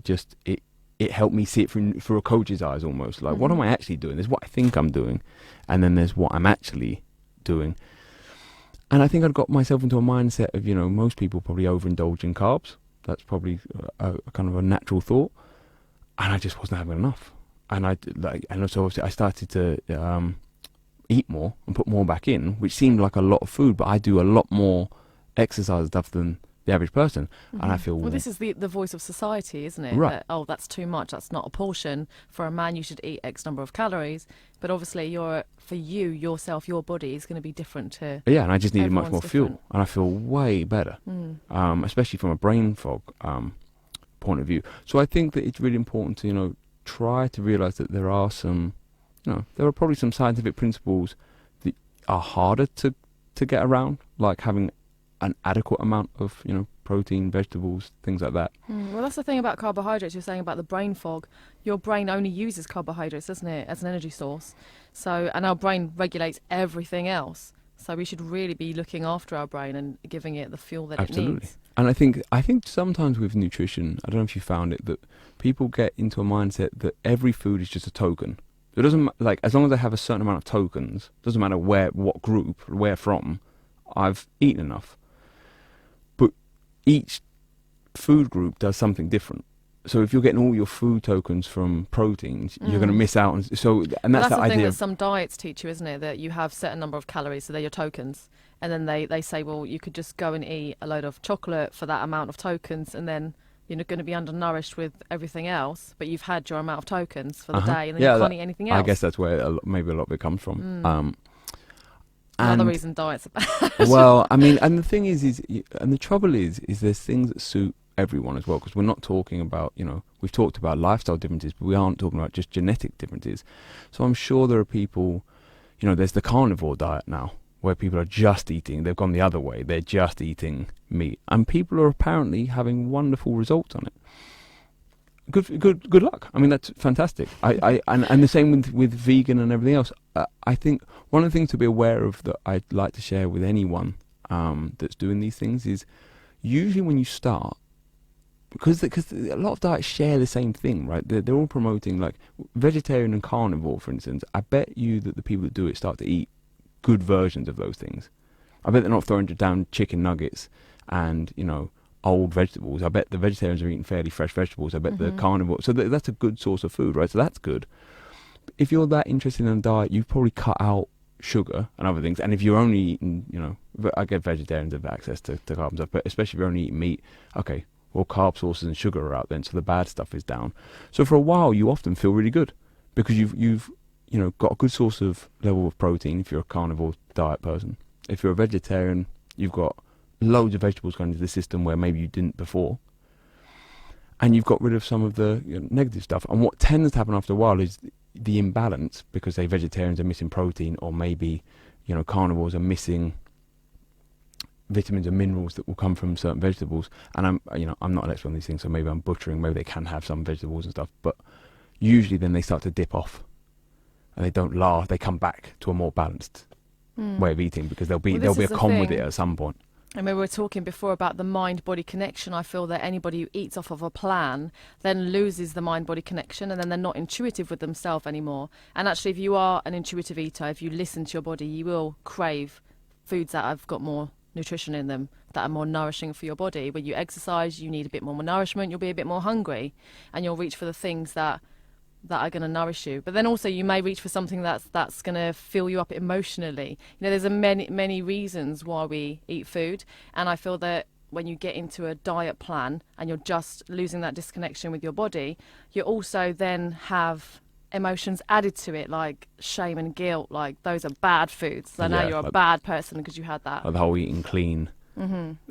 it helped me see it through a coach's eyes almost. Like, what am I actually doing? There's what I think I'm doing, and then there's what I'm actually doing. And I think I'd got myself into a mindset of, most people probably overindulge in carbs. That's probably a kind of a natural thought. And I just wasn't having enough. And so I started to eat more and put more back in, which seemed like a lot of food, but I do a lot more exercise stuff than the average person. And I feel... Well, this is the voice of society, isn't it? Right. That, oh, that's too much. That's not a portion. For a man, you should eat X number of calories. But obviously, for you, yourself, your body is going to be different to... Yeah, and I just needed much more everyone's fuel. different. And I feel way better, especially from a brain fog point of view. So I think that it's really important to, try to realise that there are some... there are probably some scientific principles that are harder to get around, like having an adequate amount of, protein, vegetables, things like that. Well, that's the thing about carbohydrates. You're saying about the brain fog. Your brain only uses carbohydrates, doesn't it, as an energy source. So, and our brain regulates everything else. So we should really be looking after our brain and giving it the fuel that it needs. And I think sometimes with nutrition, I don't know if you found it, that people get into a mindset that every food is just a token. It doesn't, like, as long as I have a certain amount of tokens, doesn't matter what group, where from, I've eaten enough. But each food group does something different. So if you're getting all your food tokens from proteins, you're going to miss out on... And that's the the thing idea. that some diets teach you, isn't it? That you have a certain number of calories, so they're your tokens. And then they say, well, you could just go and eat a load of chocolate for that amount of tokens, and then you're not going to be undernourished with everything else, but you've had your amount of tokens for the day, and then you can't eat anything else. I guess that's where maybe a lot of it comes from. Another reason diets are bad. Well, I mean, and the thing is and the trouble is there's things that suit everyone as well, because we're not talking about, we've talked about lifestyle differences, but we aren't talking about just genetic differences. So I'm sure there are people, there's the carnivore diet now, where people are just eating, they've gone the other way, they're just eating meat, and people are apparently having wonderful results on it. Good luck. I mean, that's fantastic. And the same with vegan and everything else. I think one of the things to be aware of that I'd like to share with anyone that's doing these things is usually when you start, because a lot of diets share the same thing, right? They're all promoting, like, vegetarian and carnivore, for instance. I bet you that the people that do it start to eat good versions of those things. I bet they're not throwing down chicken nuggets and, old vegetables. I bet the vegetarians are eating fairly fresh vegetables. I bet the carnivore... So that's a good source of food, right? So that's good. If you're that interested in a diet, you've probably cut out sugar and other things. And if you're only eating, I get vegetarians have access to carbs and stuff, but especially if you're only eating meat, okay, well, carb sources and sugar are out then, so the bad stuff is down. So for a while, you often feel really good because you've got a good source of level of protein if you're a carnivore diet person. If you're a vegetarian, you've got loads of vegetables going into the system where maybe you didn't before. And you've got rid of some of the negative stuff. And what tends to happen after a while is the imbalance, because say vegetarians are missing protein, or maybe carnivores are missing vitamins and minerals that will come from certain vegetables. And I'm not an expert on these things, so maybe I'm butchering. Maybe they can have some vegetables and stuff, but usually then they start to dip off, and they don't last. They come back to a more balanced way of eating, because there'll be a con with it at some point. And we were talking before about the mind-body connection. I feel that anybody who eats off of a plan then loses the mind-body connection, and then they're not intuitive with themselves anymore. And actually, if you are an intuitive eater, if you listen to your body, you will crave foods that have got more nutrition in them, that are more nourishing for your body. When you exercise, you need a bit more nourishment, you'll be a bit more hungry, and you'll reach for the things that are going to nourish you. But then also you may reach for something that's going to fill you up emotionally. There's many reasons why we eat food, and I feel that when you get into a diet plan and you're just losing that disconnection with your body, you also then have emotions added to it, like shame and guilt, like those are bad foods. So now you're a bad person because you had that. Like the whole eating clean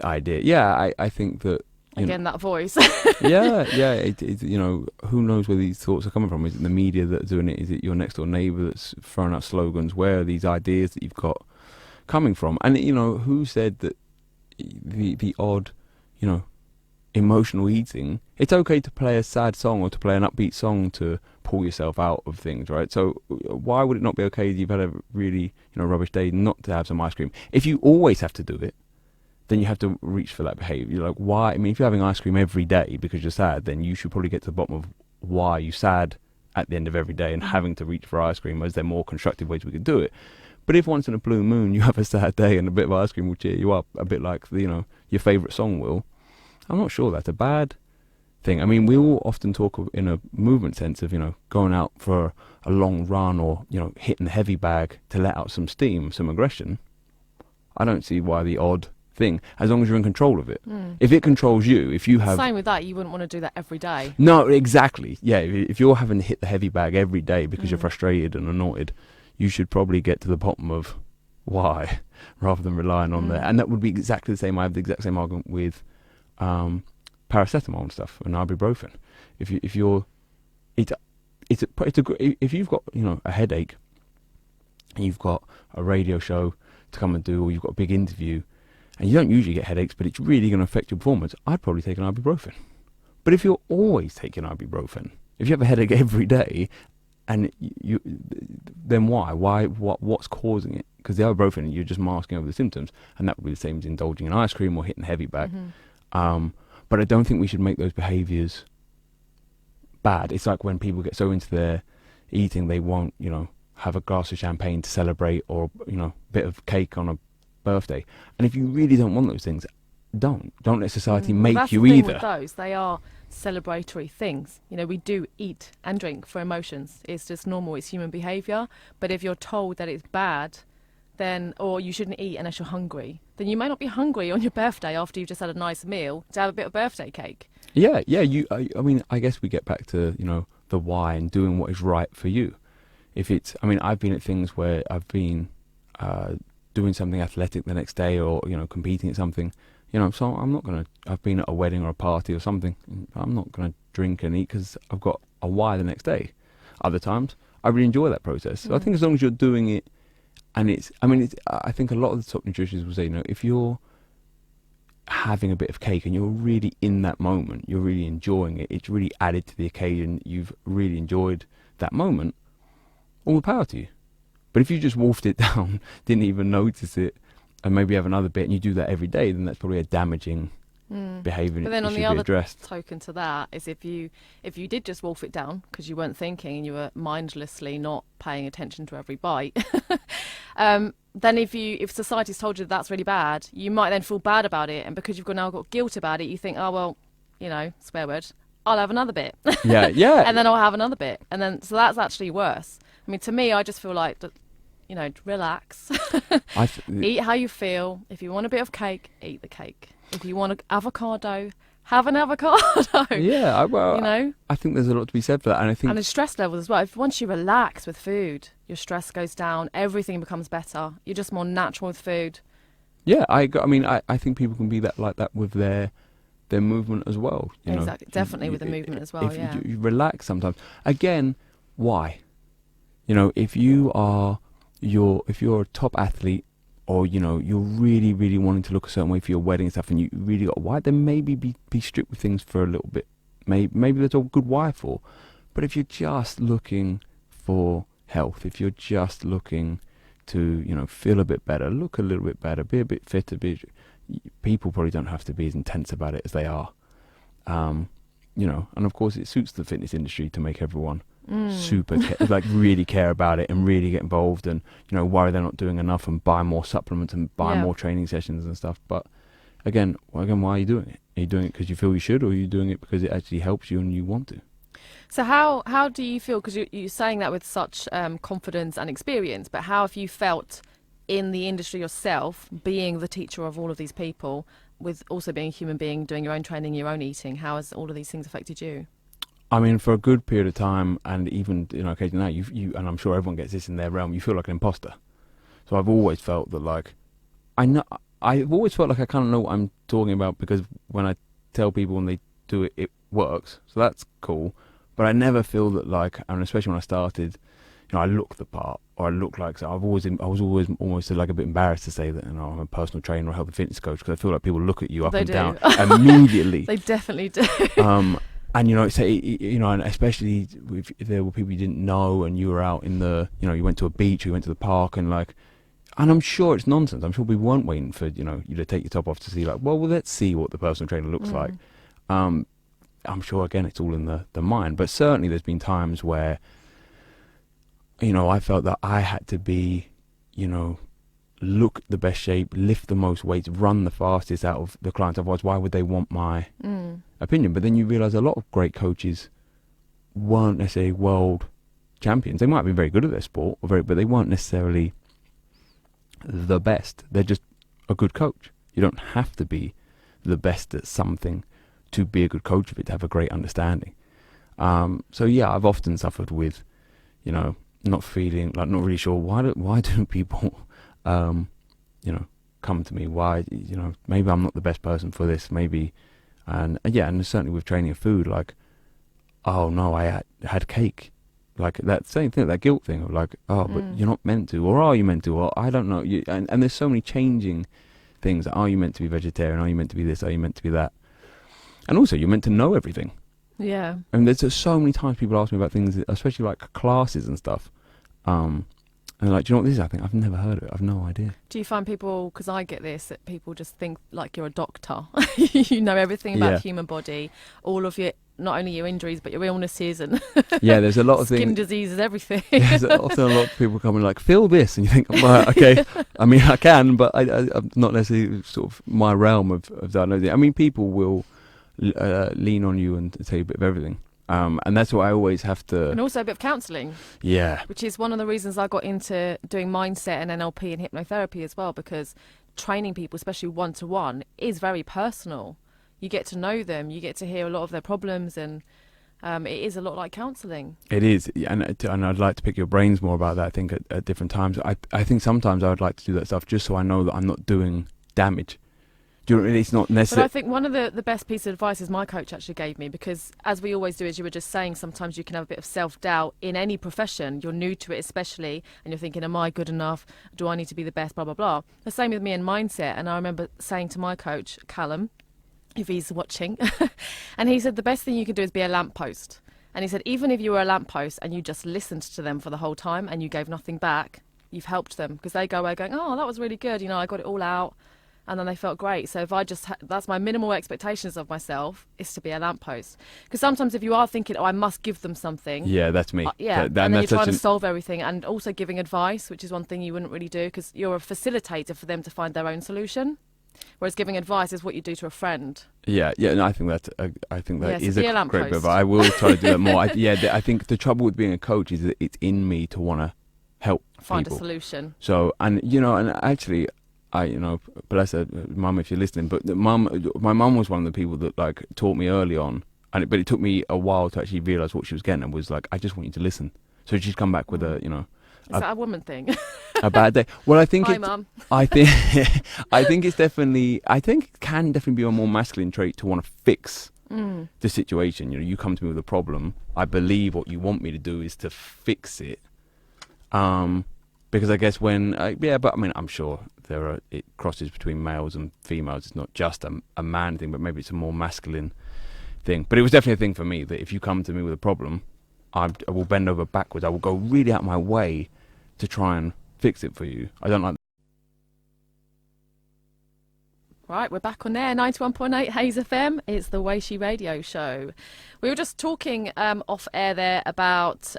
idea. Yeah, I think that... Again, that voice. yeah. Who knows where these thoughts are coming from? Is it the media that's doing it? Is it your next door neighbour that's throwing out slogans? Where are these ideas that you've got coming from? And, who said that the odd, emotional eating, it's okay to play a sad song or to play an upbeat song to pull yourself out of things, right? So why would it not be okay if you've had a really, rubbish day not to have some ice cream? If you always have to do it, then you have to reach for that behaviour. You're like, why? I mean, if you're having ice cream every day because you're sad, then you should probably get to the bottom of why you're sad at the end of every day and having to reach for ice cream, as there are more constructive ways we could do it. But if once in a blue moon you have a sad day and a bit of ice cream will cheer you up, a bit like, your favourite song will, I'm not sure that's a bad thing. I mean, we all often talk in a movement sense of, going out for a long run or, hitting the heavy bag to let out some steam, some aggression. I don't see why the odd thing, as long as you're in control of it. If it controls you, if you have... Same with that, you wouldn't want to do that every day. No, exactly. Yeah, if you're having to hit the heavy bag every day because you're frustrated and annoyed, you should probably get to the bottom of why, rather than relying on that. And that would be exactly the same. I have the exact same argument with paracetamol and stuff and ibuprofen. If you've got a headache and you've got a radio show to come and do, or you've got a big interview, and you don't usually get headaches, but it's really going to affect your performance, I'd probably take an ibuprofen. But if you're always taking ibuprofen, if you have a headache every day, and then why? What's causing it? Because the ibuprofen, you're just masking over the symptoms, and that would be the same as indulging in ice cream or hitting heavy back. But I don't think we should make those behaviours bad. It's like when people get so into their eating, they won't, have a glass of champagne to celebrate, or a bit of cake on a birthday. And if you really don't want those things, don't let society make that's you the thing either. With those, they are celebratory things. We do eat and drink for emotions. It's just normal. It's human behaviour. But if you're told that it's bad, then, or you shouldn't eat unless you're hungry, then you may not be hungry on your birthday after you've just had a nice meal to have a bit of birthday cake. Yeah. I guess we get back to the why and doing what is right for you. If it's, I've been at things where I've been doing something athletic the next day, or competing at something, so I'm not gonna. I've been at a wedding or a party or something. I'm not gonna drink and eat because I've got a why the next day. Other times, I really enjoy that process. So I think as long as you're doing it, and I think a lot of the top nutritionists will say, if you're having a bit of cake and you're really in that moment, you're really enjoying it, it's really added to the occasion, you've really enjoyed that moment, all the power to you. But if you just wolfed it down, didn't even notice it, and maybe have another bit, and you do that every day, then that's probably a damaging behaviour. But then it on should the be other addressed. token to that is if you did just wolf it down because you weren't thinking and you were mindlessly not paying attention to every bite, then if society's told you that's really bad, you might then feel bad about it, and because you've now got guilt about it, you think, oh well, swear word, I'll have another bit. Yeah. And then I'll have another bit, and then so that's actually worse. To me, I just feel like relax. Eat how you feel. If you want a bit of cake, eat the cake. If you want an avocado, have an avocado. Yeah, I think there's a lot to be said for that, and I think the stress levels as well. If once you relax with food, your stress goes down. Everything becomes better. You're just more natural with food. Yeah, I think people can be like that with their movement as well. Exactly, definitely with the movement as well. If you relax sometimes. Again, why? If you're a top athlete, or you're really, really wanting to look a certain way for your wedding and stuff, and you really got a why, then maybe be strict with things for a little bit. Maybe there's a good why for. But if you're just looking for health, if you're just looking to feel a bit better, look a little bit better, be a bit fitter, people probably don't have to be as intense about it as they are. And of course it suits the fitness industry to make everyone super really care about it and really get involved, and worry they're not doing enough, and buy more supplements and buy more training sessions and stuff. But again, why are you doing it? Are you doing it because you feel you should, or are you doing it because it actually helps you and you want to? So how do you feel, because you're saying that with such confidence and experience, but how have you felt in the industry yourself, being the teacher of all of these people, with also being a human being, doing your own training, your own eating? How has all of these things affected you? For a good period of time, and even occasionally now, you and I'm sure everyone gets this in their realm, you feel like an imposter. So I've always felt that I've always felt like I kind of know what I'm talking about, because when I tell people and they do it, it works. So that's cool. But I never feel that and especially when I started, I look the part, or I look like, so I was always almost like a bit embarrassed to say that I'm a personal trainer or health and fitness coach, because I feel like people look at you up and down immediately. They definitely do. And and especially if there were people you didn't know, and you were out in the, you went to a beach, or you went to the park, and I'm sure it's nonsense. I'm sure we weren't waiting for you to take your top off to see well, let's see what the personal trainer looks like. I'm sure again it's all in the mind, but certainly there's been times where I felt that I had to be look the best shape, lift the most weights, run the fastest out of the clients. Otherwise, why would they want my opinion? But then you realise a lot of great coaches weren't necessarily world champions. They might be very good at their sport, but they weren't necessarily the best. They're just a good coach. You don't have to be the best at something to be a good coach of it, to have a great understanding. So yeah, I've often suffered with, you know, not feeling like, not really sure why do people, you know, come to me? Why, you know, maybe I'm not the best person for this, maybe, and certainly with training of food, like, oh no, I had cake, like that same thing, that guilt thing of like, oh, but you're not meant to, or are you meant to, or I don't know, and there's so many changing things. Are you meant to be vegetarian? Are you meant to be this? Are you meant to be that? And also, you're meant to know everything. Yeah. And there's just so many times people ask me about things, especially like classes and stuff. And they're like, do you know what this is? I think I've never heard of it. I've no idea. Do you find people, because I get this, that people just think like you're a doctor. You know everything about the human body, all of your, not only your injuries, but your illnesses and yeah, there's a lot of skin diseases, everything. Yeah, there's often a lot of people coming like, feel this, and you think, right, okay. I mean, I can, but I'm not necessarily sort of my realm of diagnosing. I mean, people will lean on you and tell you a bit of everything. And that's why I always have to... And also a bit of counselling. Yeah. Which is one of the reasons I got into doing mindset and NLP and hypnotherapy as well, because training people, especially one-to-one, is very personal. You get to know them, you get to hear a lot of their problems, and it is a lot like counselling. It is, and I'd like to pick your brains more about that, I think, at different times. I think sometimes I would like to do that stuff just so I know that I'm not doing damage. It's not necessary. But I think one of the best pieces of advice is my coach actually gave me, because as we always do, as you were just saying, sometimes you can have a bit of self-doubt in any profession. You're new to it especially, and you're thinking, am I good enough? Do I need to be the best? Blah, blah, blah. The same with me in mindset. And I remember saying to my coach, Callum, if he's watching, and he said the best thing you can do is be a lamppost. And he said, even if you were a lamppost and you just listened to them for the whole time and you gave nothing back, you've helped them, because they go away going, oh, that was really good, you know, I got it all out. And then they felt great. So if I just, that's my minimal expectations of myself, is to be a lamppost. Because sometimes if you are thinking, oh, I must give them something. Yeah, that's me. Yeah, and then you're trying to solve everything. And also giving advice, which is one thing you wouldn't really do, because you're a facilitator for them to find their own solution. Whereas giving advice is what you do to a friend. Yeah, no, I think that is a a great bit. I will try to do that more. I think the trouble with being a coach is that it's in me to want to help find people. A solution. So, and actually, bless her, mum, if you're listening, but my mum was one of the people that like taught me early on, but it took me a while to actually realise what she was getting, and was like, I just want you to listen. So she'd come back with Is that a woman thing? A bad day. Well, I think Hi, Mum. I think it can definitely be a more masculine trait to want to fix the situation. You know, you come to me with a problem. I believe what you want me to do is to fix it. Because I guess but I mean, I'm sure it crosses between males and females. It's not just a man thing, but maybe it's a more masculine thing. But it was definitely a thing for me that if you come to me with a problem, I will bend over backwards. I will go really out of my way to try and fix it for you. I don't like. Right, we're back on there, 91.8 Hayes FM. It's the Waishee radio show. We were just talking off air there about...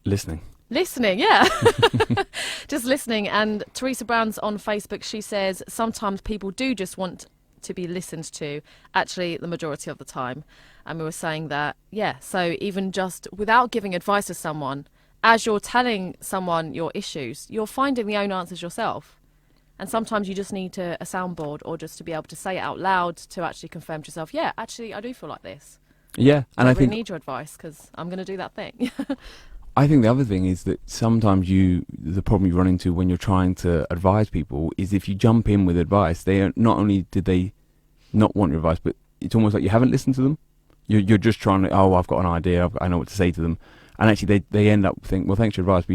Listening, yeah. Just listening. And Teresa Brown's on Facebook. She says, sometimes people do just want to be listened to, actually the majority of the time. And we were saying that, so even just without giving advice to someone, as you're telling someone your issues, you're finding the own answers yourself. And sometimes you just need a soundboard, or just to be able to say it out loud to actually confirm to yourself, actually I do feel like this. Yeah, and I think need your advice, because I'm going to do that thing. I think the other thing is that sometimes the problem you run into when you're trying to advise people is if you jump in with advice, not only did they not want your advice, but it's almost like you haven't listened to them. You're just trying to, I've got an idea, I know what to say to them. And actually they end up thinking, well, thanks for your advice, but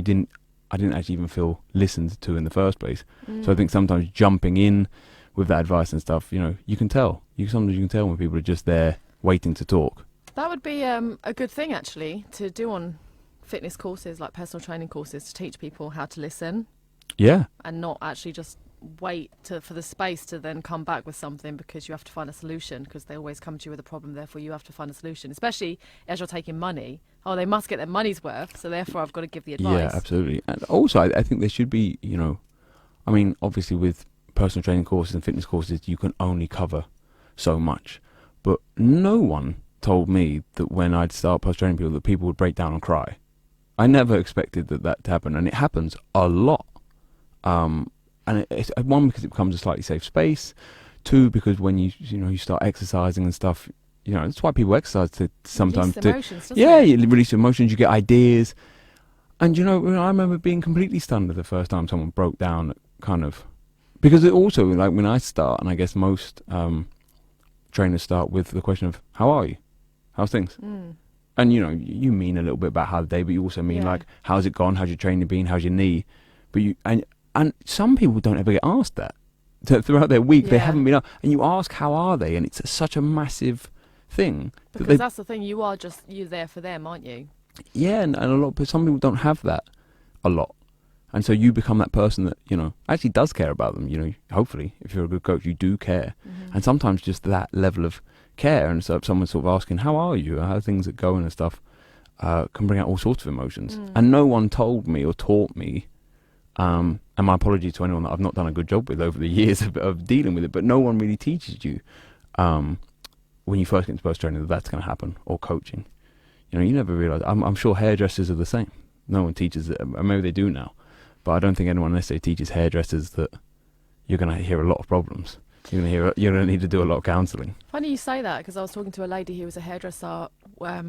I didn't actually even feel listened to in the first place. So I think sometimes jumping in with that advice and stuff, you can tell. Sometimes you can tell when people are just there waiting to talk. That would be a good thing, actually, to do on fitness courses, like personal training courses, to teach people how to listen. Yeah. And not actually just wait for the space to then come back with something, because you have to find a solution, because they always come to you with a problem, therefore you have to find a solution, especially as you're taking money. They must get their money's worth, so therefore I've got to give the advice. Yeah, absolutely. And also I think there should be, I mean, obviously with personal training courses and fitness courses you can only cover so much, but no one told me that when I'd start personal training people that people would break down and cry. I never expected that to happen, and it happens a lot. And and it's one, because it becomes a slightly safe space. Two, because when you start exercising and stuff, that's why people exercise, to sometimes Release emotions, doesn't you release emotions, you get ideas. And I remember being completely stunned the first time someone broke down, kind of, because it also, like, when I start, and I guess most trainers start with the question of, how are you? How's things? And you mean a little bit about how the day, but you also mean like, how's it gone? How's your training been? How's your knee? But and some people don't ever get asked that throughout their week. They haven't been asked, and you ask, how are they? And it's such a massive thing, because that's the thing. You're there for them, aren't you? Yeah, and some people don't have that a lot, and so you become that person that actually does care about them. Hopefully, if you're a good coach, you do care, and sometimes just that level of care, and so if someone's sort of asking, how are you, how are things are going and stuff, can bring out all sorts of emotions. And no one told me or taught me, and my apology to anyone that I've not done a good job with over the years of dealing with it, but no one really teaches you when you first get into personal training that's going to happen, or coaching. You never realise. I'm sure hairdressers are the same. No one teaches it. Maybe they do now, but I don't think anyone necessarily teaches hairdressers that you're going to hear a lot of problems. You're going to need to do a lot of counselling. Funny you say that, because I was talking to a lady who was a hairdresser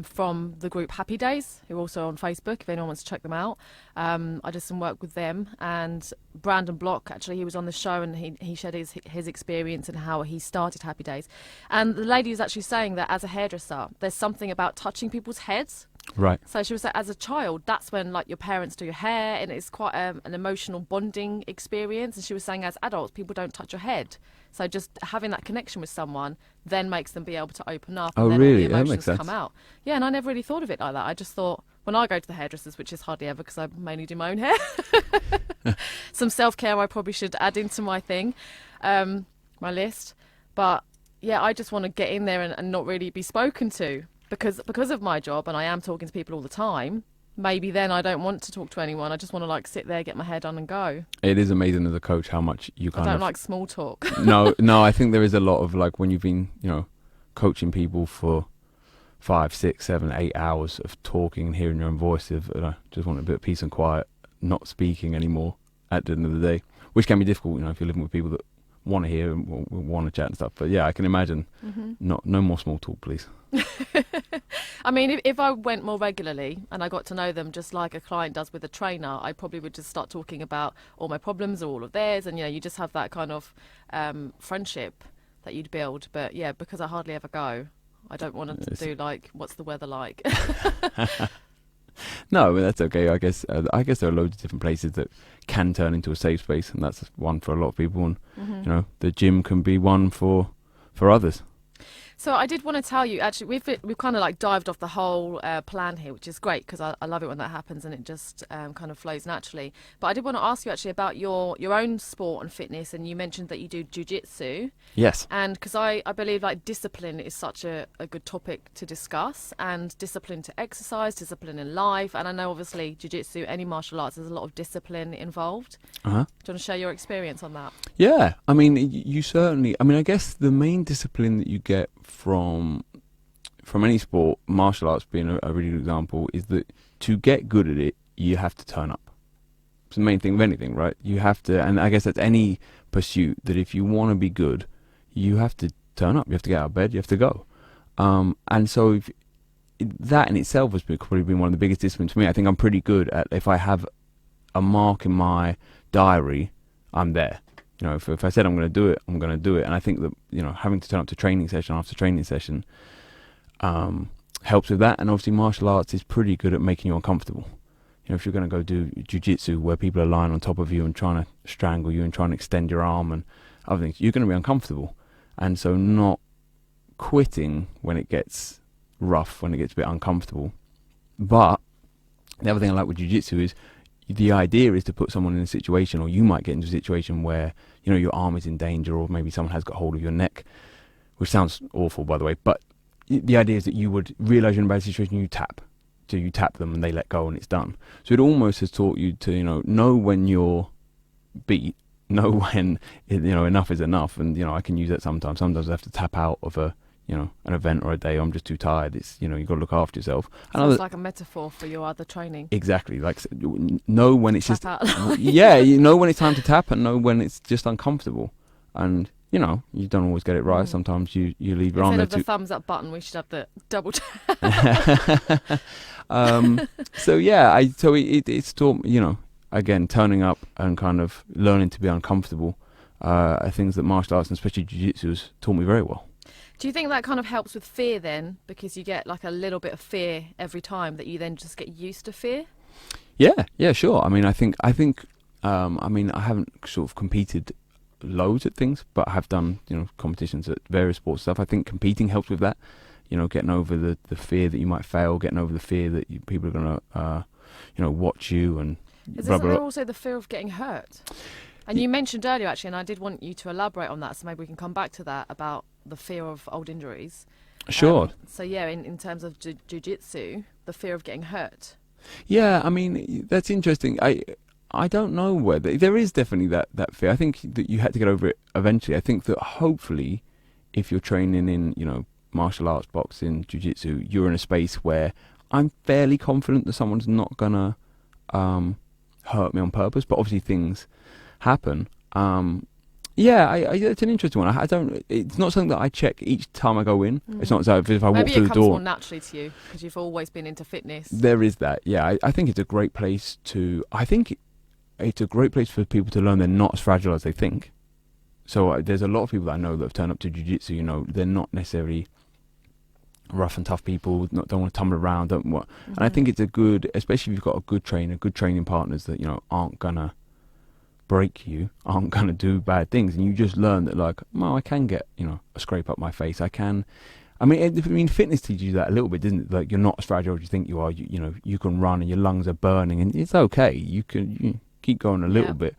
from the group Happy Days, who are also on Facebook, if anyone wants to check them out. I did some work with them, and Brandon Block, actually, he was on the show, and he shared his experience and how he started Happy Days. And the lady was actually saying that as a hairdresser, there's something about touching people's heads. Right. So she was like, as a child, that's when like your parents do your hair, and it's quite an emotional bonding experience. And she was saying, as adults, people don't touch your head. So just having that connection with someone then makes them be able to open up. Oh, and then really? all the That emotions makes sense. come out. Yeah, and I never really thought of it like that. I just thought, when I go to the hairdressers, which is hardly ever because I mainly do my own hair, some self-care I probably should add into my thing, my list. But yeah, I just want to get in there and not really be spoken to. Because of my job, and I am talking to people all the time, maybe then I don't want to talk to anyone. I just want to like sit there, get my hair done and go. It is amazing as a coach how much you I don't like small talk. No, I think there is a lot of, like, when you've been, coaching people for 5, 6, 7, 8 hours of talking and hearing your own voice, of just want a bit of peace and quiet, not speaking anymore at the end of the day, which can be difficult, if you're living with people that want to hear and want to chat and stuff. But yeah, I can imagine no more small talk, please. I mean, if I went more regularly and I got to know them just like a client does with a trainer, I probably would just start talking about all my problems or all of theirs, and you just have that kind of friendship that you'd build. But yeah, because I hardly ever go, I don't want to do like, what's the weather like? No, but that's okay. I guess there are loads of different places that can turn into a safe space, and that's one for a lot of people. And the gym can be one for others. So I did want to tell you, actually, we've kind of like dived off the whole plan here, which is great because I love it when that happens and it just kind of flows naturally. But I did want to ask you actually about your own sport and fitness, and you mentioned that you do jiu-jitsu. Yes. And because I believe like discipline is such a good topic to discuss, and discipline to exercise, discipline in life. And I know obviously jiu-jitsu, any martial arts, there's a lot of discipline involved. Do you want to share your experience on that? Yeah, I mean, you certainly. I mean, I guess the main discipline that you get from any sport, martial arts being a really good example, is that to get good at it, you have to turn up. It's the main thing of anything, right? You have to, and I guess that's any pursuit, that if you want to be good, you have to turn up. You have to get out of bed. You have to go. And so that in itself has probably been one of the biggest disciplines for me. I think I'm pretty good at, if I have a mark in my diary, I'm there. If I said I'm going to do it, I'm going to do it. And I think that, having to turn up to training session after training session helps with that. And obviously martial arts is pretty good at making you uncomfortable. If you're going to go do jiu-jitsu where people are lying on top of you and trying to strangle you and trying to extend your arm and other things, you're going to be uncomfortable. And so not quitting when it gets rough, when it gets a bit uncomfortable. But the other thing I like with jiu-jitsu is the idea is to put someone in a situation, or you might get into a situation where, your arm is in danger, or maybe someone has got hold of your neck, which sounds awful, by the way. But the idea is that you would realize you're in a bad situation, you tap. So you tap them and they let go and it's done. So it almost has taught you to, know when you're beat, know when, enough is enough. And, I can use that sometimes. Sometimes I have to tap out of a an event or a day, I'm just too tired. It's, you've got to look after yourself. So it's like a metaphor for your other training. Exactly. Like, know when it's Tap just, out. yeah, you know when it's time to tap, and know when it's just uncomfortable. And, you don't always get it right. Sometimes you leave your arm there Instead of the thumbs up button, we should have the double tap. It's taught, again, turning up and kind of learning to be uncomfortable are things that martial arts, and especially jiu-jitsu, has taught me very well. Do you think that kind of helps with fear then? Because you get like a little bit of fear every time, that you then just get used to fear? Yeah, sure. I mean, I think, I haven't sort of competed loads at things, but I have done, competitions at various sports stuff. I think competing helps with that, getting over the fear that you might fail, getting over the fear that people are going to, watch you, and Isn't there also the fear of getting hurt? And you mentioned earlier, actually, and I did want you to elaborate on that, so maybe we can come back to that, about the fear of old injuries. Sure. In terms of jiu-jitsu, the fear of getting hurt. Yeah, I mean, that's interesting. I don't know whether there is definitely that fear. I think that you had to get over it eventually. I think that hopefully, if you're training in, martial arts, boxing, jiu-jitsu, you're in a space where I'm fairly confident that someone's not gonna hurt me on purpose. But obviously things happen. It's an interesting one. I don't. It's not something that I check each time I go in. It's not as if I walk Maybe through it the comes door. more naturally to you because you've always been into fitness. There is that. Yeah, I think it's a great place to. I think it's a great place for people to learn they're not as fragile as they think. So there's a lot of people that I know that have turned up to jiu-jitsu. They're not necessarily rough and tough people. Don't want to tumble around. Don't want. And I think it's a good, especially if you've got a good trainer, good training partners that aren't gonna break you, aren't gonna do bad things, and you just learn that, like, well, I can get a scrape up my face. I can. I mean, fitness teaches you that a little bit, doesn't it? Like, you're not as fragile as you think you are. You can run and your lungs are burning, and it's okay. You can keep going a little bit,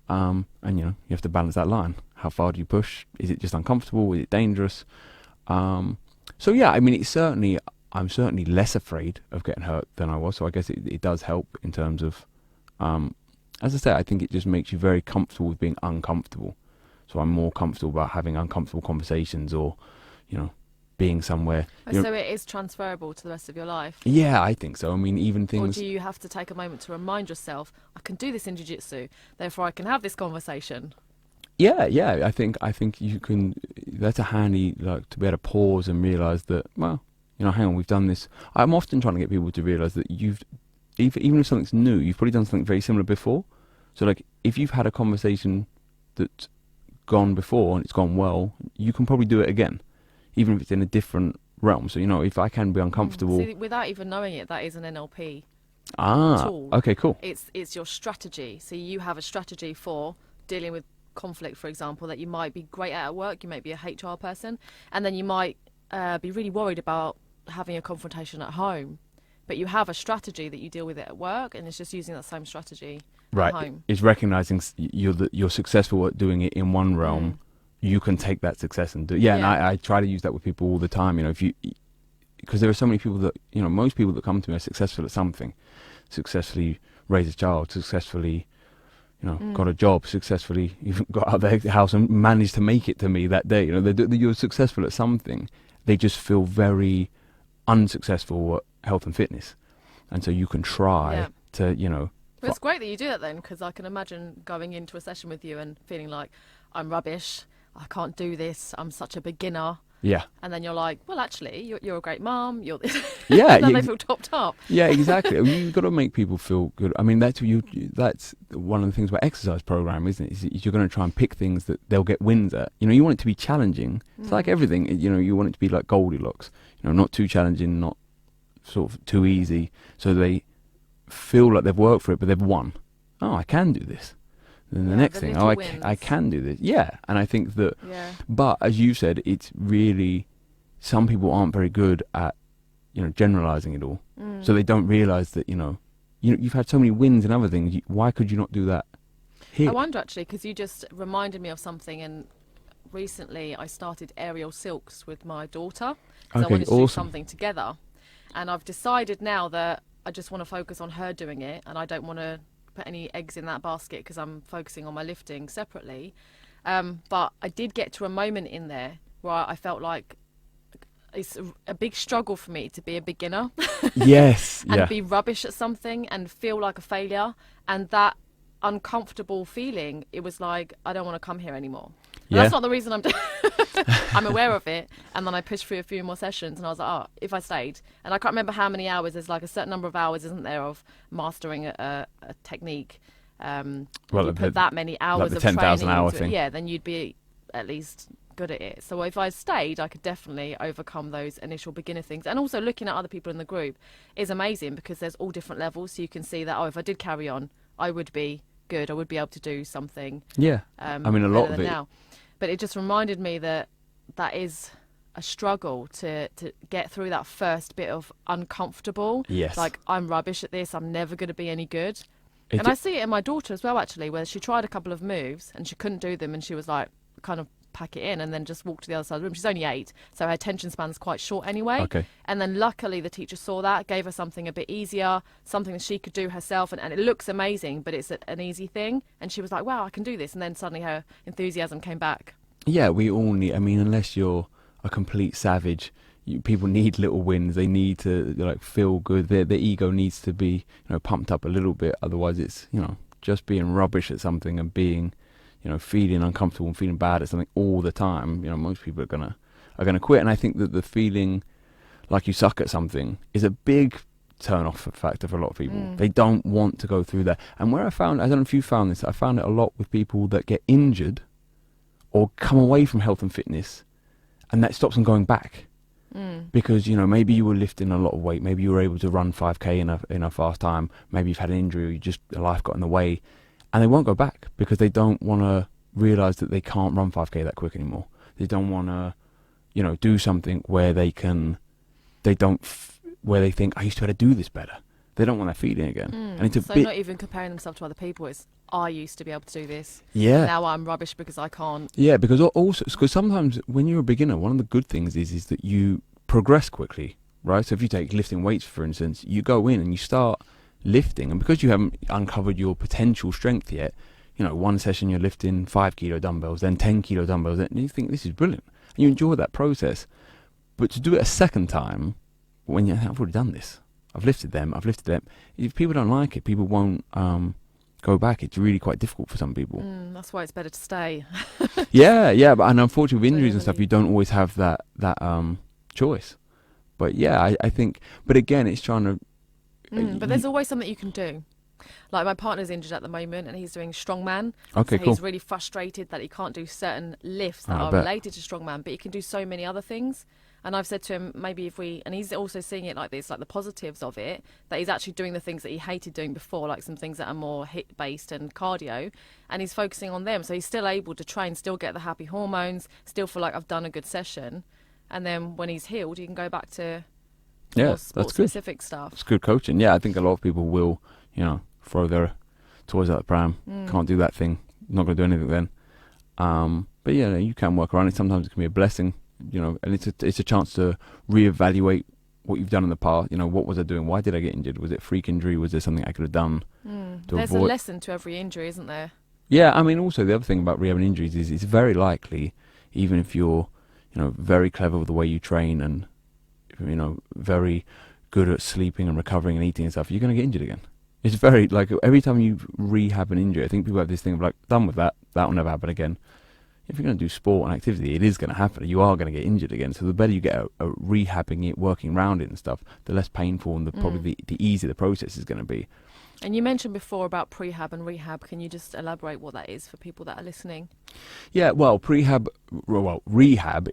and you have to balance that line. How far do you push? Is it just uncomfortable? Is it dangerous? So yeah, I mean, I'm certainly less afraid of getting hurt than I was. So I guess it does help in terms of, as I said, I think it just makes you very comfortable with being uncomfortable. So I'm more comfortable about having uncomfortable conversations, or, being somewhere. So it is transferable to the rest of your life? Yeah, I think so. I mean, even things. Or do you have to take a moment to remind yourself, I can do this in jiu-jitsu, therefore I can have this conversation? Yeah. I think you can. That's a handy, like, to be able to pause and realise that, well, hang on, we've done this. I'm often trying to get people to realise that even if something's new, you've probably done something very similar before. So, like, if you've had a conversation that's gone before and it's gone well, you can probably do it again, even if it's in a different realm. So, if I can be uncomfortable. See, without even knowing it, that is an NLP tool. Okay, cool. It's your strategy. So you have a strategy for dealing with conflict, for example, that you might be great at work. You might be a HR person, and then you might be really worried about having a confrontation at home. But you have a strategy that you deal with it at work, and it's just using that same strategy at home. It's recognising you're successful at doing it in one realm. You can take that success and do. And I try to use that with people all the time. Because there are so many people that most people that come to me are successful at something, successfully raise a child, successfully got a job, successfully even got out of their house and managed to make it to me that day. You're successful at something. They just feel very unsuccessful at health and fitness, and so you can try to Well, it's great that you do that then, because I can imagine going into a session with you and feeling like, I'm rubbish, I can't do this, I'm such a beginner. Yeah. And then you're like, well, actually, you're a great mum. You're this. Yeah. Then they feel topped up. Yeah, exactly. You've got to make people feel good. I mean, that's one of the things about exercise program, isn't it? Is you're going to try and pick things that they'll get wins at. You want it to be challenging. It's like everything. You want it to be like Goldilocks. Not too challenging, not sort of too easy. So they feel like they've worked for it, but they've won. Oh, I can do this. Then the next thing, I can do this. Yeah, and I think that. Yeah. But as you said, it's really, some people aren't very good at, generalising it all. So they don't realise that you've had so many wins and other things. Why could you not do that here? I wonder actually, because you just reminded me of something. And recently, I started aerial silks with my daughter. So I wanted to do something together, and I've decided now that I just want to focus on her doing it, and I don't want to put any eggs in that basket because I'm focusing on my lifting separately. But I did get to a moment in there where I felt like it's a big struggle for me to be a beginner. Yes, and yeah. be rubbish at something and feel like a failure. And that uncomfortable feeling, it was like, I don't want to come here anymore. And Yeah. that's not the reason I'm aware of it. And then I pushed through a few more sessions and I was like, oh, if I stayed. And I can't remember how many hours. There's like a certain number of hours, isn't there, of mastering a technique. Well, You put that many hours the of 10,000 training hour into it, thing. yeah, then you'd be at least good at it. So if I stayed, I could definitely overcome those initial beginner things. And also looking at other people in the group is amazing because there's all different levels. So you can see that, oh, if I did carry on, I would be good. I would be able to do something. Yeah. I mean, a lot better of than it. now. But it just reminded me that that is a struggle to get through that first bit of uncomfortable. Yes. Like, I'm rubbish at this. I'm never going to be any good. It And di- I see it in my daughter as well, actually, where she tried a couple of moves and she couldn't do them, and she was like, kind of pack it in and then just walk to the other side of the room. She's only 8, so her attention span's quite short anyway. Okay. And then luckily the teacher saw that, gave her something a bit easier, something that she could do herself, and it looks amazing, but it's an easy thing. And she was like, wow, I can do this. And then suddenly her enthusiasm came back. Yeah, we all need. I mean, unless you're a complete savage, people need little wins. They need to like feel good. Their ego needs to be pumped up a little bit. Otherwise, it's just being rubbish at something and being feeling uncomfortable and feeling bad at something all the time. Most people are gonna quit. And I think that the feeling like you suck at something is a big turn off factor for a lot of people. They don't want to go through that. And where I don't know if you found this, I found it a lot with people that get injured or come away from health and fitness, and that stops them going back. Because maybe you were lifting a lot of weight, maybe you were able to run 5k in a fast time, maybe you've had an injury, or just life got in the way, and they won't go back because they don't want to realise that they can't run 5k that quick anymore. They don't want to do something where they think I used to be able to do this better. They don't want that feeling again. And it's a So bit not even comparing themselves to other people, it's, I used to be able to do this. Yeah. Now I'm rubbish because I can't. Yeah, because sometimes when you're a beginner, one of the good things is that you progress quickly, right? So if you take lifting weights, for instance, you go in and you start lifting, and because you haven't uncovered your potential strength yet, one session you're lifting 5 kilo dumbbells, then 10 kilo dumbbells, and you think this is brilliant, and you enjoy that process. But to do it a second time, when I've already done this, I've lifted them. If people don't like it, people won't go back. It's really quite difficult for some people. That's why it's better to stay. Yeah, but and unfortunately with injuries and stuff, Totally. you don't always have that choice. But yeah, I think. But again, it's trying to. But there's always something you can do. Like my partner's injured at the moment and he's doing strongman. Okay, so cool. He's really frustrated that he can't do certain lifts that I are bet. related to strongman, but he can do so many other things. And I've said to him, maybe if we, and he's also seeing it like this, like the positives of it, that he's actually doing the things that he hated doing before, like some things that are more HIIT based and cardio, and he's focusing on them. So he's still able to train, still get the happy hormones, still feel like I've done a good session. And then when he's healed, he can go back to Yeah, more that's sport good. specific stuff. It's good coaching. Yeah, I think a lot of people will, throw their toys out the pram. Can't do that thing. Not going to do anything then. But yeah, you can work around it. Sometimes it can be a blessing, and it's a chance to reevaluate what you've done in the past. What was I doing? Why did I get injured? Was it freak injury? Was there something I could have done to There's avoid? a lesson to every injury, isn't there? Yeah, I mean, also the other thing about rehabbing injuries is it's very likely, even if you're, very clever with the way you train and, very good at sleeping and recovering and eating and stuff, you're going to get injured again. It's very, like, every time you rehab an injury, I think people have this thing of, like, done with that, that will never happen again. If you're going to do sport and activity, it is going to happen. You are going to get injured again. So the better you get at rehabbing it, working around it and stuff, the less painful and probably the easier the process is going to be. And you mentioned before about prehab and rehab. Can you just elaborate what that is for people that are listening? Yeah, well, rehab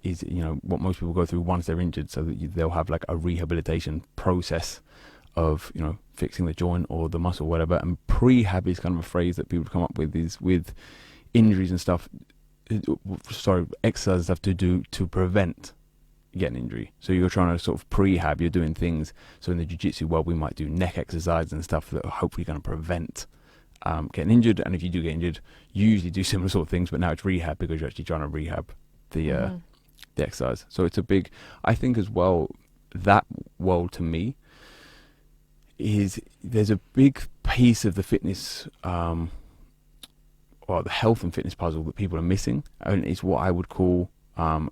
is, what most people go through once they're injured, so that they'll have like a rehabilitation process of, fixing the joint or the muscle, whatever. And prehab is kind of a phrase that people come up with, is with injuries and stuff, exercises have to do to prevent getting injury. So you're trying to sort of prehab, you're doing things. So in the jiu-jitsu world, we might do neck exercises and stuff that are hopefully going to prevent getting injured. And if you do get injured, you usually do similar sort of things, but now it's rehab because you're actually trying to rehab the exercise. So it's a big, I think as well, that world to me is, there's a big piece of the fitness or the health and fitness puzzle that people are missing, and it's what I would call and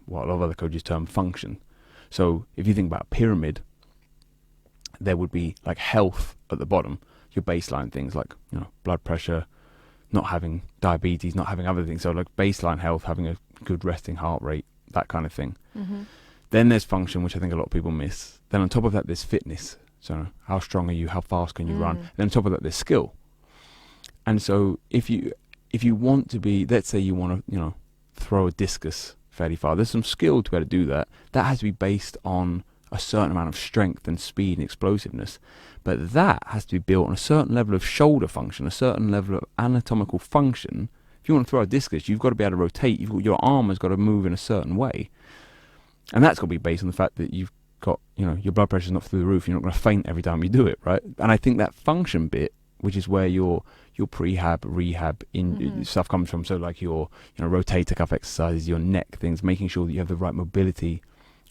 what a lot of other coaches term function. So if you think about a pyramid, there would be like health at the bottom, your baseline things like, you know, blood pressure, not having diabetes, not having other things. So like baseline health, having a good resting heart rate, that kind of thing. Mm-hmm. Then there's function, which I think a lot of people miss. Then on top of that, there's fitness. So how strong are you? How fast can you run? Then on top of that, there's skill. And so if you want to be, let's say you want to, you know, throw a discus fairly far, there's some skill to be able to do that. That has to be based on a certain amount of strength and speed and explosiveness. But that has to be built on a certain level of shoulder function, a certain level of anatomical function. If you want to throw a discus, you've got to be able to rotate. Your arm has got to move in a certain way. And that's got to be based on the fact that you've got, you know, your blood pressure's not through the roof. You're not going to faint every time you do it, right? And I think that function bit, which is where your prehab, rehab stuff comes from. So like your, you know, rotator cuff exercises, your neck things, making sure that you have the right mobility.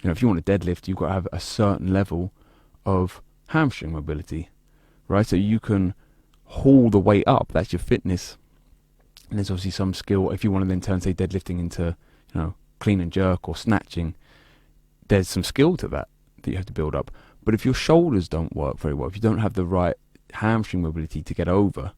You know, if you want to deadlift, you've got to have a certain level of hamstring mobility, right? So you can haul the weight up. That's your fitness. And there's obviously some skill. If you want to then turn, say, deadlifting into, you know, clean and jerk or snatching, there's some skill to that you have to build up. But if your shoulders don't work very well, if you don't have the right hamstring mobility to get over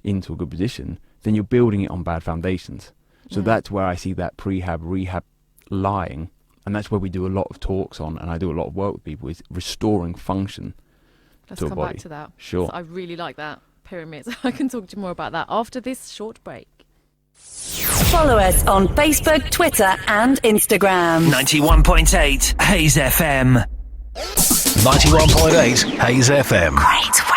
into a good position, then you're building it on bad foundations. So that's where I see that prehab, rehab lying. And that's where we do a lot of talks on, and I do a lot of work with people, is restoring function to a body. Let's come back to that. Sure. So I really like that pyramid. I can talk to you more about that after this short break. Follow us on Facebook, Twitter, and Instagram. 91.8 Hayes FM. 91.8 Hayes FM. Great